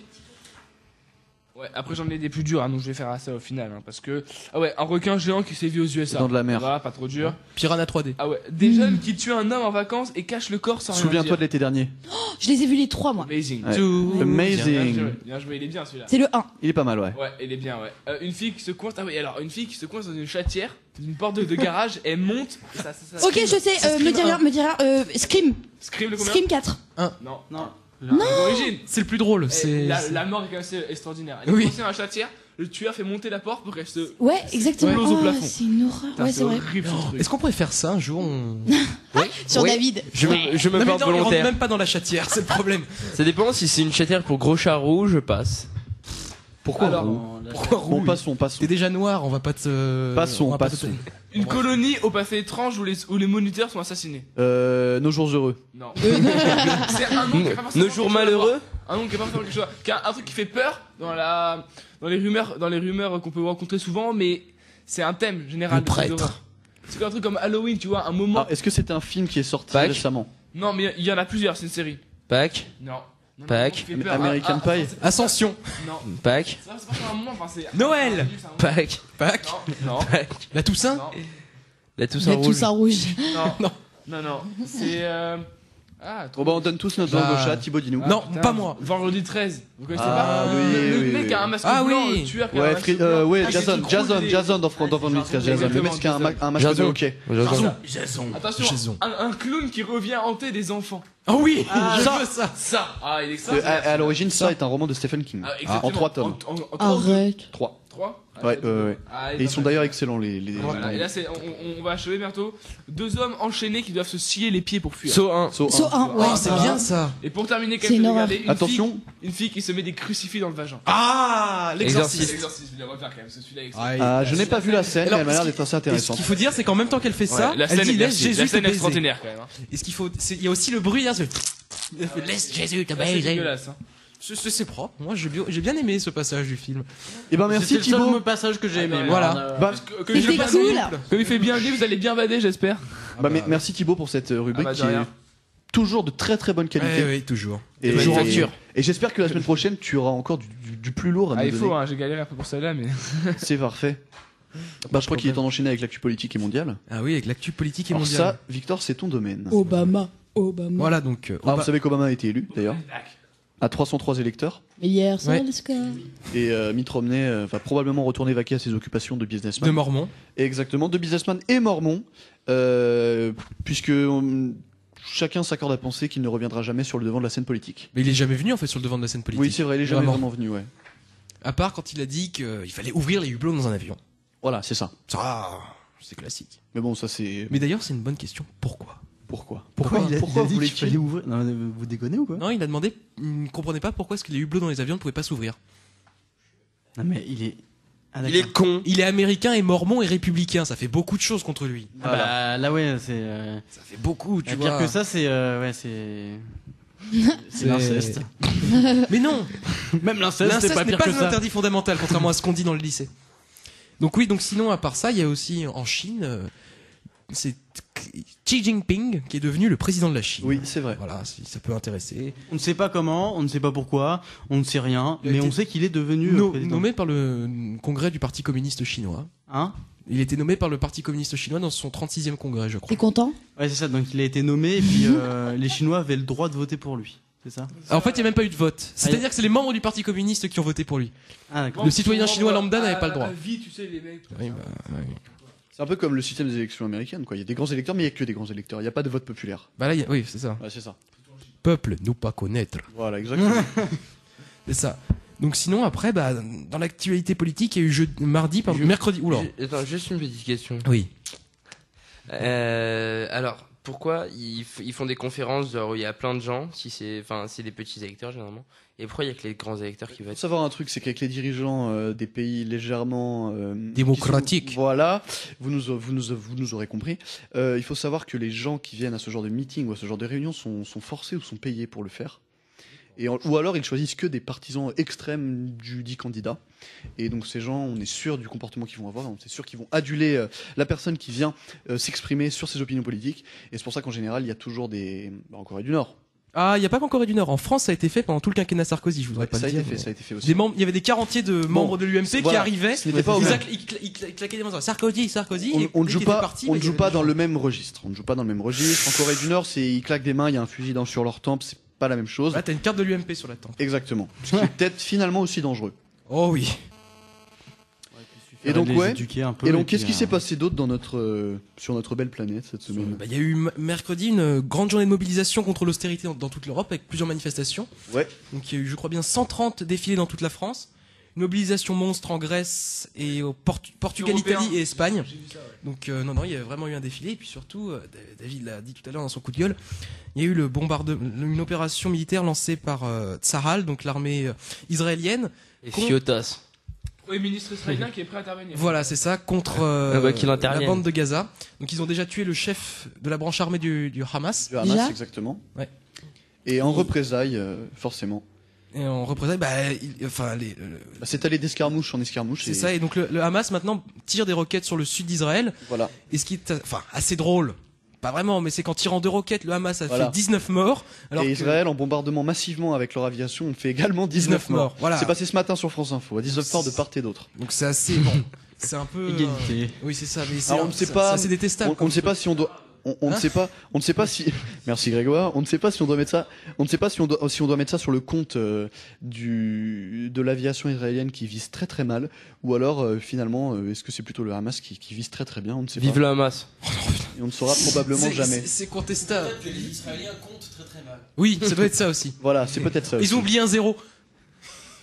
Ouais, après j'en ai des plus durs, hein, donc je vais faire à ça au final, hein, parce que un requin géant qui s'est vu aux USA. Dans de la mer. Voilà, pas trop dur. Piranha 3D. Ah ouais, des jeunes qui tuent un homme en vacances et cachent le corps sans rien Souviens-toi dire. de l'été dernier. Je les ai vus les 3, moi. Amazing. Ouais. Tout. Amazing. Bien joué, il est bien celui-là. C'est le 1. Il est pas mal, ouais. Ouais, il est bien, ouais. Une fille qui se coince. Ah oui, alors une fille qui se coince dans une chatière, dans une porte de garage, elle monte. Et ça Ok, je sais, me dis rien, Scream. Scream le combien Scream 4. Non. Non. D'origine. C'est le plus drôle. C'est La mort est quand même assez extraordinaire. Elle est Oui. coincée dans la chatière, le tueur fait monter la porte pour qu'elle se. Ouais, exactement. explose au Oh, plafond. c'est une horreur. Putain, Ouais, c'est vrai. horrible ce truc. Est-ce qu'on pourrait faire ça un jour Sur David. Je me Non, mais porte non, il rentre volontaire. même pas dans la chatière, c'est le problème. Ça dépend si c'est une chatière pour gros charroux, je passe. Pourquoi Alors, roux Pourquoi Bon, roux passons. T'es déjà noir, on va pas te. Passons, on va pas passons. Une colonie au passé étrange où les moniteurs sont assassinés. Nos jours heureux. Non. C'est un nom qui est pas forcément Nos jours quelque chose à malheureux. voir. Un nom qui est pas forcément quelque chose. Un truc qui fait peur dans les rumeurs qu'on peut rencontrer souvent, mais c'est un thème général. Le de films prêtre. d'horreur. C'est comme un truc comme Halloween, tu vois, un moment. Alors, est-ce que c'est un film qui est sorti Pâques. récemment? Non, mais il y en a plusieurs, c'est une série. Pâques, Non. Non, Pâques. qui fait peur. American Pie. c'est pas- Ascension. Non. Pâques, C'est pas sur un moment, enfin c'est. Noël. c'est un moment. Pâques, Pâques. Non. La Toussaint. Non. la Il Toussaint a rouge. tous en rouge. Non. Non. C'est. Ah, Bon, bah, on donne tous notre Bah. langue au chat. Thibaut, dis-nous. Non, putain, pas moi. Vendredi 13. Vous connaissez Ah, pas oui, Le oui, mec oui. a un masque Ah, blanc, oui. le tueur qui a un Ouais, masque blanc. ouais, Ah, Jason, c'est trop Jason, des- Jason dans Vendredi 13, Jason. Le mec qui a un masque de Jason. hockey. Attention, Jason. un clown qui revient hanter des enfants. Ah oui, je ça. veux ça. Ça. Ah, il est extraordinaire. À l'origine, ça est un roman de Stephen King. Ah, exactement. En 3 tomes. En 3 Arrête. 3. 3 Ouais, ouais. Et ils sont d'ailleurs excellents, les. Voilà, et là on va achever bientôt. Deux hommes enchaînés qui doivent se scier les pieds pour fuir. Saut 1. Saut So 1, ouais. Ah, c'est bien ça. Et pour terminer, C'est quelques une horreur. regarder Attention. une fille qui se met des crucifix dans le vagin. Ah, l'exorciste. L'exorcisme, je vais le refaire quand même, ce celui-là est Ah, je n'ai pas vu la scène, mais Alors, elle m'a l'air ce d'être assez Et ce intéressante. qu'il faut dire, c'est qu'en même temps qu'elle fait ça, la elle scène dit est laisse merci. Jésus La te scène est baiser. extraordinaire quand même. hein. Et ce qu'il faut, il y a aussi le bruit derrière. Il fait, laisse Jésus te Ça, c'est baiser. dégueulasse. hein. C'est propre. Moi, j'ai bien aimé ce passage du film. Eh ben, merci C'était le seul Thibaut. passage que j'ai aimé. Ah, moi. voilà. Bah, Comme il C'était fait cool. comme il fait bien vivre, vous allez bien bader, j'espère. Merci Thibaut pour cette rubrique Ah bah, de qui est rien. toujours de très très bonne qualité. Oui, toujours. Et, Bonne et- facture. et j'espère que la semaine prochaine, tu auras encore du plus lourd à Ah, nous il faut, donner. hein, j'ai galéré un peu pour celle-là, mais. C'est parfait. Bah, je crois qu'il est temps d'enchaîner avec l'actu politique et mondiale. Ah oui, avec l'actu politique et Alors mondiale. ça, Victor, c'est ton domaine. Obama. Voilà donc. Ah, vous savez qu'Obama a été élu, d'ailleurs, à 303 électeurs. Mais hier, ça, Ouais. le score. Et Mitt Romney va probablement retourner vaquer à ses occupations de businessman. de Mormon. Exactement, de businessman et mormon, puisque chacun s'accorde à penser qu'il ne reviendra jamais sur le devant de la scène politique. Mais il est jamais venu en fait sur le devant de la scène politique. Oui, c'est vrai, il est jamais Vraiment. vraiment venu, ouais. À part quand il a dit qu'il fallait ouvrir les hublots dans un avion. Voilà, c'est ça. Ça, c'est classique. Mais bon, ça c'est... Mais d'ailleurs, c'est une bonne question. Pourquoi Pourquoi Pourquoi il a, pourquoi il a dit voulait-il qu'il fallait ouvrir Non, mais vous déconnez ou quoi? Non, il a demandé. Il ne comprenait pas pourquoi est-ce que les hublots dans les avions ne pouvaient pas s'ouvrir. Non, mais il est. Ah, Il d'accord. est con. Il est américain et mormon et républicain. Ça fait beaucoup de choses contre lui. Ah bah, là, ouais, c'est. Ça fait beaucoup, tu Pire vois. que ça, c'est. Ouais, c'est. C'est l'inceste. Mais non. Même l'inceste, c'est L'inceste pas n'est pire pas que un ça. interdit fondamental, contrairement à ce qu'on dit dans le lycée. Donc oui, donc sinon à part ça, il y a aussi en Chine, c'est Xi Jinping qui est devenu le président de la Chine. Oui, c'est vrai. Voilà, si ça peut intéresser. On ne sait pas comment, on ne sait pas pourquoi, on ne sait rien, Il a mais été on sait qu'il est devenu président. Nommé par le congrès du Parti communiste chinois. Hein? Il a été nommé par le Parti communiste chinois dans son 36e congrès, je T'es crois. content? Ouais, c'est ça. Donc il a été nommé et puis les Chinois avaient le droit de voter pour lui. C'est ça? En fait, il n'y a même pas eu de vote. C'est-à-dire que c'est les membres du Parti communiste qui ont voté pour lui. Ah, d'accord. Le citoyen chinois lambda n'avait pas le droit. À vie, tu sais, les mecs. Oui, bah, oui. C'est un peu comme le système des élections américaines, quoi. Il y a des grands électeurs, mais il n'y a que des grands électeurs. Il n'y a pas de vote populaire. Bah là, oui, c'est ça. Ouais, c'est ça. Peuple, nous pas connaître. Voilà, exactement. C'est ça. Donc sinon, après, bah, dans l'actualité politique, il y a eu mercredi. Oula. Attends, juste une petite question. Oui. Alors, pourquoi ils font des conférences genre où il y a plein de gens, si c'est des petits électeurs généralement, et pourquoi il y a que les grands électeurs qui Il votent? faut savoir un truc, c'est qu'avec les dirigeants des pays légèrement Démocratiques. qui sont- voilà, vous nous aurez compris. Il faut savoir que les gens qui viennent à ce genre de meeting ou à ce genre de réunion sont forcés ou sont payés pour le faire. Ou alors ils choisissent que des partisans extrêmes du dit candidat. Et donc ces gens, on est sûr du comportement qu'ils vont avoir, on est sûr qu'ils vont aduler la personne qui vient s'exprimer sur ses opinions politiques. Et c'est pour ça qu'en général, il y a toujours en Corée du Nord. Ah, il y a pas qu'en Corée du Nord. En France, ça a été fait pendant tout le quinquennat Sarkozy. Je voudrais pas ça a le été dire. fait, ça a été fait aussi. Des membres, il y avait des quarantiers de membres de l'UMP qui voilà. arrivaient. Ce n'était pas au Ils même. ils claquaient des mains. Sarkozy. et On ne dès joue qu'ils pas, étaient partis, on bah, ne il y joue avait pas des dans gens. le même registre. On ne joue pas dans le même registre. En Corée du Nord, ils claquent des mains, il y a un fusil sur leur tempe, c'est pas la même chose. Là, t'as une carte de l'UMP sur la tempe. Exactement. Ce qui est peut-être finalement aussi dangereux. Oh oui. Et donc les ouais. éduquer un peu, Et donc puis, qu'est-ce qui s'est passé d'autre sur notre belle planète cette semaine? Bah, il y a eu mercredi une grande journée de mobilisation contre l'austérité dans toute l'Europe avec plusieurs manifestations. Ouais. Donc il y a eu, je crois bien, 130 défilés dans toute la France. Une mobilisation monstre en Grèce et au Portugal, Européen. Italie et Espagne. J'ai vu ça, ouais. Donc non, il y a vraiment eu un défilé. Et puis surtout, David l'a dit tout à l'heure dans son coup de gueule, il y a eu une opération militaire lancée par Tsahal, donc l'armée israélienne. Et Fiotas. Oui, ministre israélien qui est prêt à intervenir. Voilà, c'est ça, contre qu'il la intervienne. bande de Gaza. Donc ils ont déjà tué le chef de la branche armée du Hamas. Du Hamas, Déjà exactement. Ouais. Et en représailles, forcément. Et en représailles, bah, C'est allé d'escarmouche en escarmouche. c'est ça. Et donc le Hamas maintenant tire des roquettes sur le sud d'Israël. Voilà. Et ce qui est assez drôle, pas vraiment, mais c'est qu'en tirant 2 roquettes, le Hamas a Voilà. fait 19 morts. Alors Et que- Israël, en bombardement massivement avec leur aviation, on fait également 19 morts. Voilà. C'est passé ce matin sur France Info, à 19 morts de part et d'autre. Donc c'est assez bon. C'est un peu Égalité. oui, c'est ça. Mais c'est Alors, on ne sait c'est pas- assez détestable. On ne sait pas si on doit. On ne sait pas. On ne sait pas si. Merci Grégoire. On ne sait pas si on doit mettre ça. On ne sait pas si on doit mettre ça sur le compte de l'aviation israélienne qui vise très très mal, ou alors finalement est-ce que c'est plutôt le Hamas qui vise très très bien. On ne sait Vive pas. le Hamas. Et on ne saura probablement jamais. C'est contestable. Que les Israéliens comptent très très mal. Oui, ça doit être ça aussi. Voilà, c'est peut-être ça. Ils aussi. ont oublié un 0.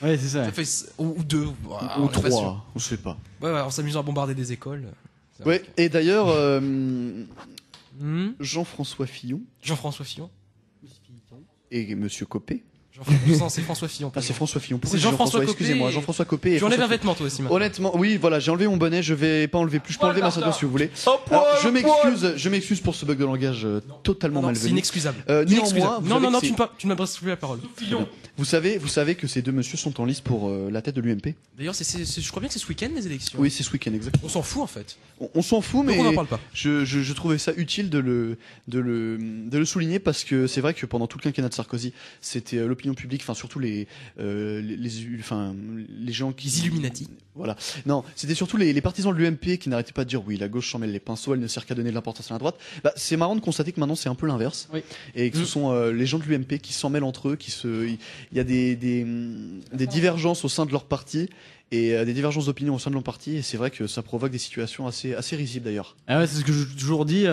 Ouais, c'est ça. Ça fait ou 2 Ou 3, on ne sait pas. Ouais, en s'amusant à bombarder des écoles. Ouais. Et d'ailleurs, Hmm. Jean-François Fillon Jean-François Fillon. et Monsieur Copé. Non, c'est François Fillon. Ah, c'est François Fillon. Pourquoi C'est j'ai Jean-François Copé Excusez-moi, et- Jean-François Copé. et Tu enlèves François un vêtement toi aussi maintenant. Honnêtement, oui, voilà, j'ai enlevé mon bonnet, je vais pas enlever plus. Je peux enlever ma ceinture si vous voulez. Alors, je m'excuse pour ce bug de langage totalement Non, c'est malvenu. inexcusable. Néanmoins, Inexcusable. vous Non, savez non, non, que tu ne m'adresses plus la parole. vous savez que ces deux messieurs sont en lice pour la tête de l'UMP. D'ailleurs, je crois bien que c'est ce week-end les élections. Oui, c'est ce week-end exactement. On s'en fout en fait. On s'en fout, mais Donc on n'en parle pas. je trouvais ça utile de le souligner parce que c'est vrai que pendant tout le quinquennat de Sarkozy, c'était l'opinion publique, enfin surtout les gens qui Les Illuminati. Voilà. Non, c'était surtout les partisans de l'UMP qui n'arrêtaient pas de dire oui, la gauche s'en mêle les pinceaux, elle ne sert qu'à donner de l'importance à la droite. Bah, c'est marrant de constater que maintenant c'est un peu l'inverse. Oui. Et que ce sont les gens de l'UMP qui s'en mêlent entre eux, il y a des divergences au sein de leur parti et des divergences d'opinion au sein de leur parti, et c'est vrai que ça provoque des situations assez risibles d'ailleurs. Ah ouais, c'est ce que j'ai toujours dit.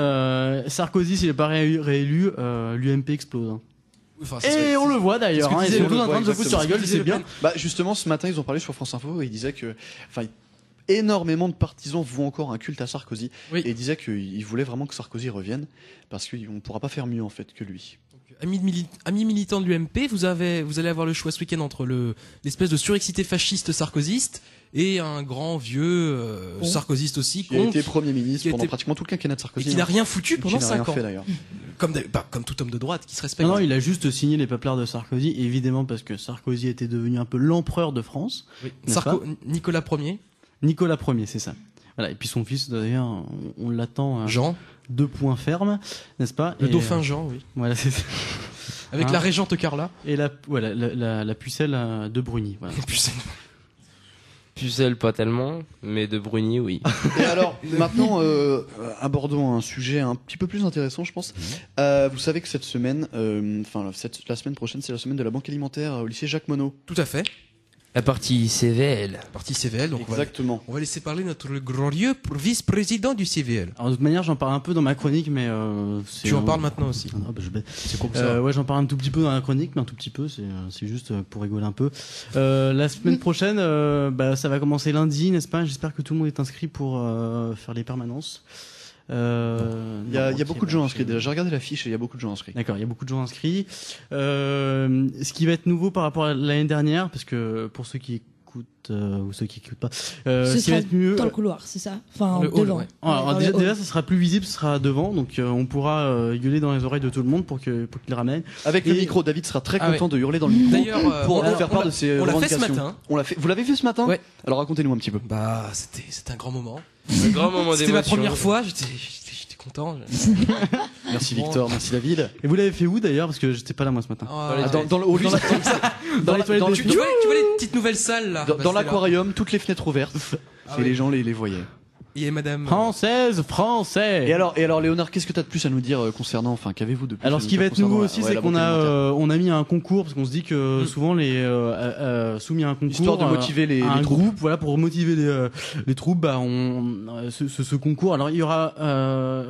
Sarkozy, s'il n'est pas réélu, l'UMP explose. Hein. Enfin, Et on le voit d'ailleurs. C'est ce que Hein, ils disait sont tous en train de se foutre sur la gueule, c'est bien. Bah justement, ce matin, ils ont parlé sur France Info et ils disaient que, enfin, énormément de partisans vouent encore un culte à Sarkozy. Oui. Et ils disaient qu'ils voulaient vraiment que Sarkozy revienne parce qu'on ne pourra pas faire mieux en fait que lui. Amis militants de l'UMP, vous allez avoir le choix ce week-end entre l'espèce de surexcité fasciste sarkozyste et un grand vieux sarkozyste aussi, Qui a été Premier ministre qui a pendant été- pratiquement tout le quinquennat de et Sarkozy. qui n'a hein. rien foutu Et pendant qui n'a rien 5 ans. fait d'ailleurs. Comme tout homme de droite qui se respecte. Non, il a juste signé les papiers de Sarkozy, évidemment parce que Sarkozy était devenu un peu l'empereur de France. Oui. N'est-ce pas Nicolas Ier, Nicolas Ier, c'est ça. Voilà, et puis son fils d'ailleurs, on l'attend à Jean, 2 points fermes, n'est-ce pas? le Et, dauphin Jean, oui. voilà, c'est ça. Avec Hein la régente Carla. Et la pucelle de Bruni. Voilà. Pucelle pas tellement, mais de Bruni oui. Et alors, maintenant, abordons un sujet un petit peu plus intéressant, je pense. Vous savez que cette semaine, la semaine prochaine, c'est la semaine de la banque alimentaire au lycée Jacques Monod. Tout à fait. La partie CVL. Parti CVL, donc Exactement. on va laisser parler notre glorieux vice-président du CVL. Alors de toute manière, j'en parle un peu dans ma chronique, mais c'est Tu en parles maintenant aussi. Ah, bah, C'est comme ça. ouais, j'en parle un tout petit peu dans la chronique, mais un tout petit peu, c'est juste pour rigoler un peu. La semaine prochaine, ça va commencer lundi, n'est-ce pas? J'espère que tout le monde est inscrit pour faire les permanences. Il y a beaucoup de gens inscrits déjà. J'ai regardé la fiche et il y a beaucoup de gens inscrits. D'accord, il y a beaucoup de gens inscrits. Ce qui va être nouveau par rapport à l'année dernière, parce que pour ceux qui écoutent ou ceux qui écoutent pas, Ce ce qui sera va être mieux. dans le couloir, c'est ça. Enfin, Le hall, devant. ouais. Alors, Dans déjà, le hall. déjà, ça sera plus visible, ce sera devant, donc on pourra gueuler dans les oreilles de tout le monde pour qu'il le ramène. Avec le Et- micro, David sera très Ah content de hurler dans le micro D'ailleurs, pour on nous faire part de ses l'a fait ce revendications. matin. On l'a fait. Vous l'avez vu ce matin? Ouais. Alors racontez-nous un petit peu. Bah, c'était un grand moment. Un grand moment d'émotion. C'était ma première fois, j'étais content. Merci Bon. Victor, merci David. Et vous l'avez fait où d'ailleurs? Parce que j'étais pas là moi ce matin. Ah, Dans le hall, dans Dans les toilettes de tu vois les petites nouvelles salles là. dans Bah, c'était là. l'aquarium, toutes les fenêtres ouvertes. Ah Et oui. les gens les voyaient. Il y a madame. Français. Et alors Léonard, qu'est-ce que tu as de plus à nous dire concernant, enfin, qu'avez-vous de plus Alors à ce nous qui dire va être concernant nouveau la- aussi, ouais, c'est la qu'on bonté alimentaire. on a mis un concours parce qu'on se dit que souvent les soumis à un concours, Histoire de motiver les à un troupes. groupe, voilà, pour motiver les troupes, bah ce concours. Alors il y aura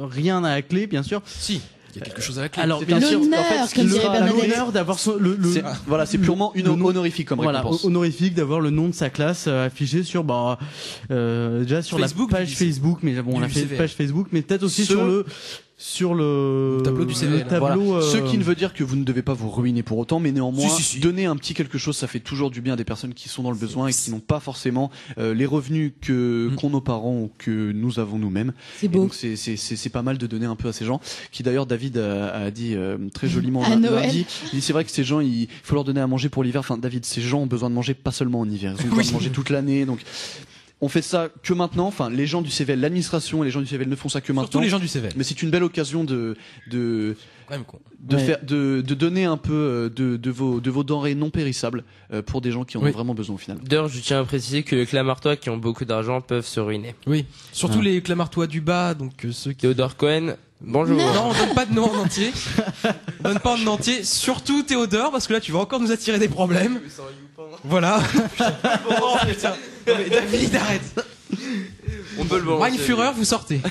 rien à la clé, bien sûr. Si, il y a quelque chose à la clé. Alors C'est bien un sûr, L'honneur, en fait, comme le- dirait Bernadette. l'honneur d'avoir le C'est purement le nom- honorifique comme voilà, récompense. honorifique d'avoir le nom de sa classe affiché sur déjà sur Facebook, la page du lycée. Facebook, mais bon on a Du fait CVL. page Facebook, mais peut-être aussi Ce- sur le tableau du CVL. le tableau, Voilà. Ce qui ne veut dire que vous ne devez pas vous ruiner pour autant, mais néanmoins, Si. donner un petit quelque chose, ça fait toujours du bien à des personnes qui sont dans le besoin et qui n'ont pas forcément les revenus qu'ont nos parents ou que nous avons nous-mêmes. C'est Et beau. donc c'est pas mal de donner un peu à ces gens qui d'ailleurs David a dit très joliment À Noël. lundi. Il dit c'est vrai que ces gens il faut leur donner à manger pour l'hiver. Enfin David, ces gens ont besoin de manger pas seulement en hiver, ils ont besoin de manger toute l'année. Donc on fait ça que maintenant. Enfin les gens du CVL, l'administration et les gens du CVL ne font ça que Surtout maintenant. les gens du CVL. Mais c'est une belle occasion de Quand même con. Ouais. de donner un peu de vos denrées non périssables pour des gens qui en Oui. ont vraiment besoin au final. D'ailleurs, je tiens à préciser que les Clamartois qui ont beaucoup d'argent peuvent se ruiner. Oui. Surtout Ah. les Clamartois du bas, donc ceux qui. Théodore Cohen, bonjour. Non, on donne pas de nom en entier. On donne pas en entier. Surtout Théodore, parce que là, tu vas encore nous attirer des problèmes. Voilà. Oh, putain. Non, mais David, arrête. On peut le balancer. Weinführer, vous sortez.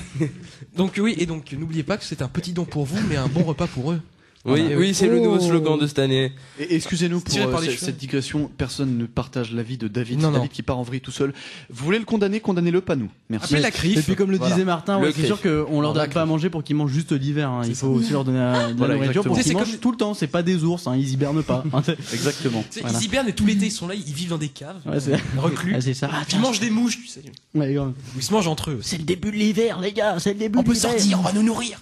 Donc oui, et donc n'oubliez pas que c'est un petit don pour vous, mais un bon repas pour eux. Oui, Voilà. oui, c'est le nouveau Oh. slogan de cette année. Et excusez-nous pour Tiré par les cheveux. cette digression. Personne ne partage l'avis de David. Non, C'est non. David qui part en vrille tout seul. Vous voulez le condamner, condamnez-le, pas nous. Merci. Appelez la Et CRIF. puis comme le Voilà. disait Martin, Le ouais, c'est sûr qu'on leur On donne va pas à manger pour qu'ils mangent juste l'hiver. Hein. Il faut aussi leur donner de la Voilà, nourriture pour exactement. qu'ils C'est mangent comme- tout le temps. C'est pas des ours, hein. Ils hibernent pas. Exactement. Tu sais, Voilà. Ils hibernent et tout l'été, ils sont là, ils vivent dans des caves, Ouais, c'est reclus. ah, c'est ça. Ah, Ils mangent des mouches, tu sais. ouais, grave. Ils se mangent entre eux aussi. C'est le début de l'hiver, les gars. C'est le début On de peut l'hiver. sortir, on va nous nourrir.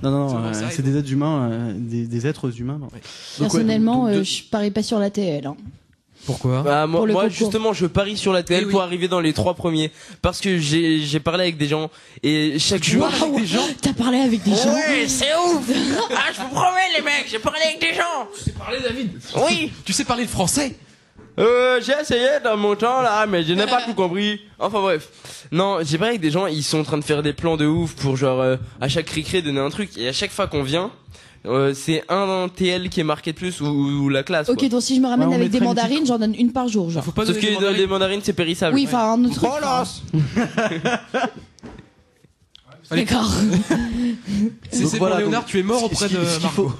Non, non, C'est bon, ça c'est arrive. des êtres humains, des êtres humains. non. Donc, ouais, Personnellement, donc, je parie pas sur la TL. Hein. Pourquoi Bah, Pour le moi concours. justement, je parie sur la TL Eh oui. pour arriver dans les 3 premiers. Parce que j'ai parlé avec des gens et chaque jour. Waouh, t'as parlé avec des gens. Ouais, c'est ouf. Ah, je vous promets les mecs, j'ai parlé avec des gens. Tu sais parler, David. Oui. Tu sais parler le français. J'ai essayé dans mon temps là, mais je n'ai pas tout compris. Enfin bref. Non, j'ai parlé avec des gens, ils sont en train de faire des plans de ouf pour genre à chaque récré donner un truc. Et à chaque fois qu'on vient, c'est un TL qui est marqué de plus ou la classe. Ok, quoi. donc si je me ramène Ouais, on avec des mettrait une mandarines, j'en donne une par jour, genre. Faut pas Sauf donner que des mandarines. les mandarines c'est périssable. Oui, enfin un autre truc. Bolos. D'accord. C'est Donc bon, voilà, Léonard, donc, tu es mort ce auprès qui- de ce qu'il Margot.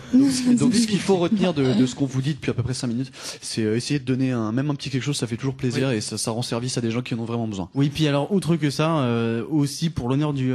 Donc ce qu'il faut retenir de ce qu'on vous dit depuis à peu près 5 minutes, c'est essayer de donner même un petit quelque chose, ça fait toujours plaisir et ça rend service à des gens qui en ont vraiment besoin. Oui, puis alors, outre que ça, aussi pour l'honneur du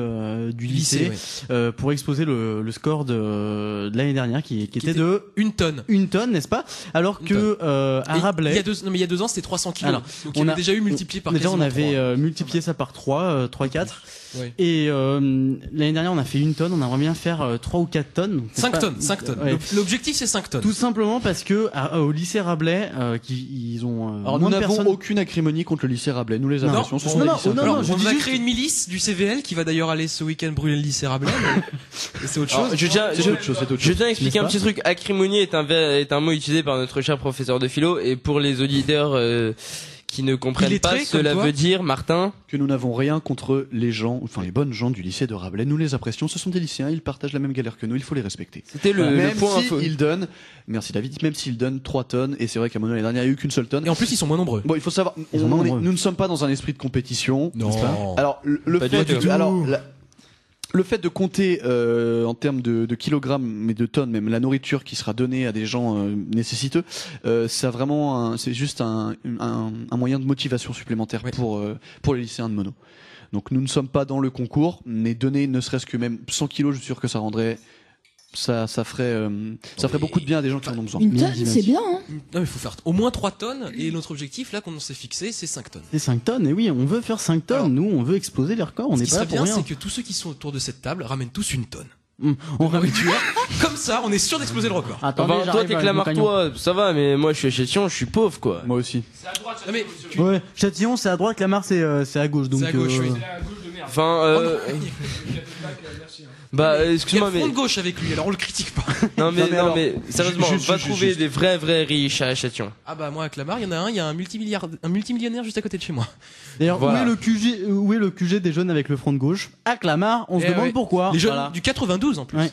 lycée, ouais. pour exposer le score de l'année dernière qui était de Une tonne. 1 tonne, n'est-ce pas? Alors Une que à Et Rabelais, il y a 2 ans, c'était 300 kilos. Alors, donc on il y a- avait déjà eu multiplié par déjà on quasiment avait 3. multiplié ça par 3, 4. Ouais. Et l'année dernière, on a fait 1 tonne, on aimerait bien faire 3 ou 4 tonnes. Donc, c'est 5 pas- tonnes, 5 tonnes. Ouais. L'objectif, c'est 5 tonnes. Tout simplement parce que au lycée Rabelais, ils ont Alors nous moins de n'avons personnes. aucune acrimonie contre le lycée Rabelais, nous les Non. apprécions, ce Non, sont des non, lycéens. non, Alors, non, je on dis a juste- créé une milice du CVL qui va d'ailleurs aller ce week-end brûler le lycée Rabelais. Et c'est autre chose. Alors, je tiens à expliquer un N'est-ce petit truc. Acrimonie est un mot utilisé par notre cher professeur de philo et pour les auditeurs qui ne comprennent pas, Illettrés, comme cela toi. veut dire, Martin. Que nous n'avons rien contre les gens, enfin les bonnes gens du lycée de Rabelais, nous les apprécions, ce sont des lycéens, ils partagent la même galère que nous, il faut les respecter. C'était le Même point info. s'ils donnent, merci David, même s'ils donnent 3 tonnes, et c'est vrai qu'à mon l'année dernière il n'y a eu qu'une seule tonne. Et en plus, ils sont moins nombreux. Bon, il faut savoir, Ils sont nombreux. nous ne sommes pas dans un esprit de compétition. Non. n'est-ce pas Alors, le Pas fait du tout. le fait de compter en termes de kilogrammes, mais de tonnes, même la nourriture qui sera donnée à des gens nécessiteux, ça vraiment, c'est juste un moyen de motivation supplémentaire Ouais. pour les lycéens de mono. Donc nous ne sommes pas dans le concours, mais donner ne serait-ce que même 100 kilos, je suis sûr que ça rendrait, ça ferait beaucoup de bien à des gens qui en ont besoin. Une tonne, c'est bien, hein. Non, mais il faut faire au moins 3 tonnes, et notre objectif, là, qu'on s'est fixé, c'est 5 tonnes. C'est 5 tonnes, et oui, on veut faire 5 tonnes. Alors, nous, on veut exploser les records. On Ce n'est qui pas là serait pour bien, rien. c'est que tous ceux qui sont autour de cette table ramènent tous une tonne. On de nourriture. Comme ça, on est sûr d'exploser le record. Attendez, Enfin, toi, j'arrive t'es avec mon canyon. Clamart-toi, ça va, mais moi, je suis à Châtillon, je suis pauvre, quoi. Moi aussi. C'est à droite, Non, mais Ouais, Châtillon, c'est à droite, Clamart, c'est à gauche. Donc, C'est à gauche, oui. c'est à gauche de merde. Enfin, Merci. bah, Il y a excuse-moi, le mais... front de gauche avec lui, alors on le critique pas. Non, mais, alors, sérieusement, juste, va juste, trouver juste. des vrais riches à Châtillon. Ah bah moi à Clamart, il y en a un, il y a un multimillionnaire juste à côté de chez moi. D'ailleurs, Voilà. où est le QG des jeunes avec le front de gauche? À Clamart, on se Eh demande ouais. pourquoi. Les jeunes Voilà. du 92 en plus. Ouais.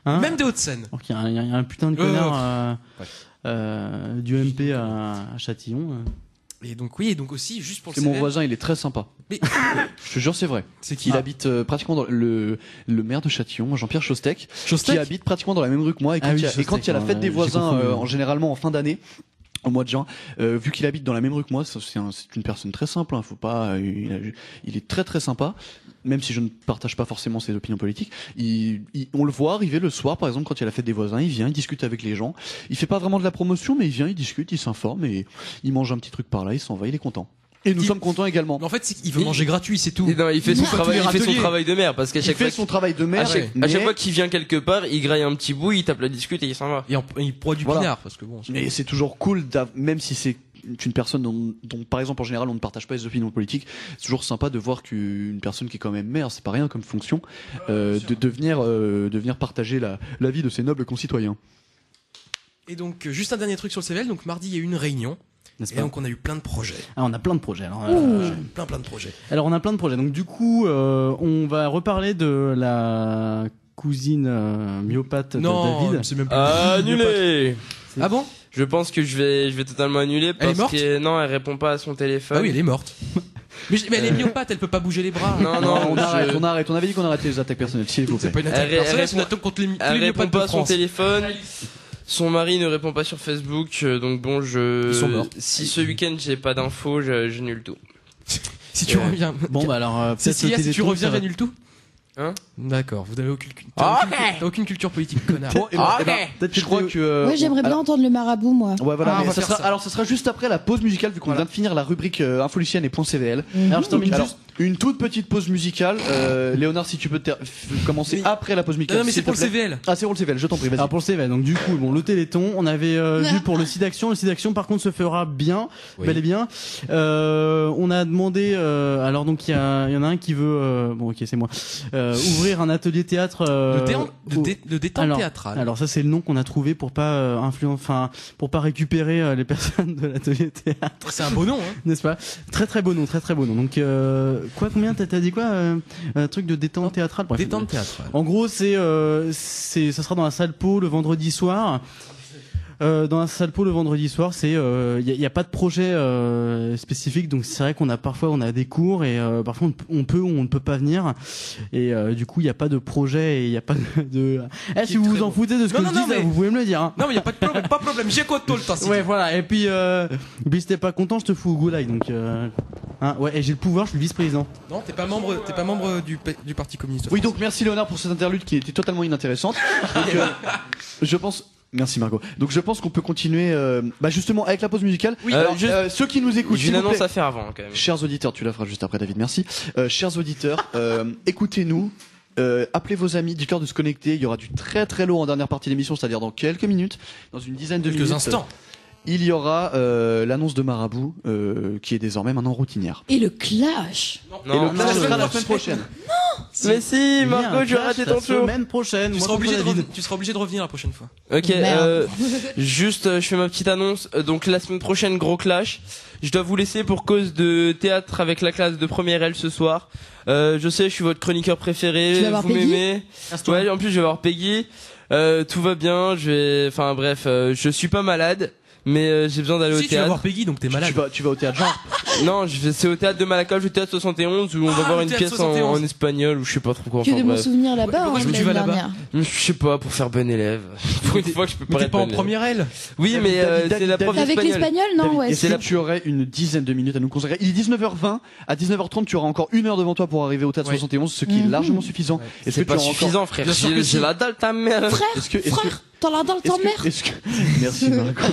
Hein Même des Hauts-de-Seine. Alors qu'il y a un putain de connard du MP à Châtillon. Et donc oui, et donc aussi juste pour le C'est mon CVL, voisin, il est très sympa. Mais- Je te jure, c'est vrai. C'est qui Il habite pratiquement dans le maire de Châtillon, Jean-Pierre Chostec, Chostec qui habite pratiquement dans la même rue que moi. Et quand, Ah oui, il y a, et quand il y a la Chostec, fête des j'ai voisins, confondu. généralement en fin d'année, au mois de juin, vu qu'il habite dans la même rue que moi, c'est une personne très simple. Faut pas, il est très très sympa. Même si je ne partage pas forcément ses opinions politiques, on le voit arriver le soir, par exemple, quand il y a la fête des voisins, il vient, il discute avec les gens. Il fait pas vraiment de la promotion, mais il vient, il discute, il s'informe et il mange un petit truc par là, il s'en va, il est content. Et nous sommes contents également. Mais en fait, c'est qu'il veut manger gratuit, c'est tout. Et non, il fait son Tous les travail, râteliers. de mère, parce qu'à Il chaque fait fois, son travail de à maire, chaque mais fois qu'il vient quelque part, il graille un petit bout, il tape la discute et il s'en va. Et il produit Voilà. pinard parce que bon. mais c'est toujours cool, même si c'est une personne dont, par exemple, en général, on ne partage pas les opinions politiques, c'est toujours sympa de voir qu'une personne qui est quand même maire, c'est pas rien comme fonction, de venir partager la vie de ses nobles concitoyens. Et donc juste un dernier truc sur le CVL. Donc mardi, il y a eu une réunion. N'est-ce Et pas donc on a eu plein de projets. Ah, on a plein de projets. Alors, Plein de projets. alors, on a plein de projets. Donc, du coup, on va reparler de la cousine myopathe de Non, David. c'est même pas. Annulé! Ah bon? Je pense que je vais totalement annuler Elle est parce morte que non, elle répond pas à son téléphone. Ah oui, elle est morte. mais elle est myopathe, elle peut pas bouger les bras. Non, on je- arrête. On avait dit qu'on arrêtait les attaques personnelles, s'il vous plaît. C'est pas une attaque Elle personnelle, répond- c'est une attaque contre tous Elle les répond myopathes pas de à son France. téléphone. Son mari ne répond pas sur Facebook, donc bon, Ils sont morts. si ce week-end j'ai pas d'infos, j'annule tout. Si tu reviens. Bon, bah alors, peut-être Cécilia, le si tu Téléthon, reviens, ça va- j'annule tout. Hein? D'accord, vous avez aucune, Ok. t'as aucune culture politique, connard. Bon, et ben, Ok. Peut-être je crois que. Ouais, j'aimerais bien entendre le marabout, moi. Ouais, voilà. Ah, on mais va ça faire sera, ça. alors, ça sera juste après la pause musicale, vu qu'on vient de finir la rubrique infolucienne et .cvl. Alors, je termine Alors, juste. une toute petite pause musicale. Léonard, si tu peux commencer Mais- après la pause musicale. Non, mais s'il c'est pour te le plaît. CVL. Ah, c'est pour le CVL, je t'en prie, vas-y. Alors pour le CV, donc du coup, bon, le Téléthon, on avait vu pour le SIDAction. Le SIDAction, par contre, se fera bien, Oui. bel et bien. On a demandé, alors donc il y en a un qui veut, bon, ok, c'est moi, ouvrir un atelier théâtre. De détente alors, théâtrale. Alors ça, c'est le nom qu'on a trouvé pour pas pour pas récupérer les personnes de l'atelier théâtre, C'est un beau nom, hein. n'est-ce pas? Très très beau nom, très très beau nom. Donc combien t'as dit quoi, un truc de détente théâtrale? Bref, Détente théâtrale. en gros, ça sera dans la salle Pau le vendredi soir. Dans la salle Pau le vendredi soir, il y a pas de projet spécifique, donc c'est vrai qu'on a des cours et parfois on peut ou on ne peut pas venir, et du coup il y a pas de projet et il y a pas de. Si vous très vous en bon. foutez de ce que Non, je non, dis, non, là, mais- vous pouvez me le dire. Hein. Non, mais y a pas de problème, pas de problème. J'écoute tout le temps. Ouais, voilà. Et puis si t'es pas content, je te fous au goulag. Donc ouais, et j'ai le pouvoir, je suis le vice-président. Non, t'es pas membre du Parti communiste. Oui, donc merci Léonard pour cette interlude qui était totalement inintéressante. Donc, je pense. Merci Margot. Donc je pense qu'on peut continuer justement avec la pause musicale. Oui, Alors, juste- ceux qui nous écoutent, J'ai s'il une vous annonce plaît. à faire avant quand même. Chers auditeurs, tu la feras juste après David, merci. Chers auditeurs, écoutez-nous, appelez vos amis, dites-leur de se connecter, il y aura du très très lourd en dernière partie d'émission, c'est-à-dire dans quelques minutes, dans une dizaine de minutes. Quelques instants. Il y aura l'annonce de Marabout, qui est désormais maintenant routinière. Et le clash. Et le clash non, sera non, la semaine prochaine. Mais si, Marco, tu as raté ton tour. Semaine prochaine. Tu moi seras contre David. tu seras obligé de revenir la prochaine fois. Ok, Merde. juste, je fais ma petite annonce. Donc la semaine prochaine, gros clash. Je dois vous laisser pour cause de théâtre avec la classe de première L ce soir. Je sais, je suis votre chroniqueur préféré. Tu vas voir Vous Peggy m'aimez. Ouais, en plus je vais voir Peggy. Tout va bien. Je suis pas malade, mais j'ai besoin d'aller au Si tu vas théâtre. voir Peggy, donc t'es malade. Tu vas au théâtre. Non, c'est au théâtre de Malakoff, le théâtre 71, où on va Ah, voir le une théâtre pièce 71. en espagnol, ou je sais pas trop quoi. Que enfin, de bons bref. souvenirs là-bas, Pourquoi hein, est-ce que tu l'année vas là-bas dernière. Je sais pas, pour faire bon élève. Pour une fois que je peux Mais pas t'es être pas en bon élève. première aile. Oui, mais David, c'est la prof Avec d'espagnol. l'espagnol, non, David, ouais. est-ce que tu aurais une dizaine de minutes à nous consacrer? Il est 19h20. À 19h30, tu auras encore 1 heure devant toi pour arriver au théâtre Ouais. 71, ce qui est largement suffisant. Est-ce C'est que tu pas auras encore- suffisant, frère. Bien sûr que si. J'ai la dalle, ta mère. Est-ce que, Frère, t'en l'as dans le temps, mère. Merci Marco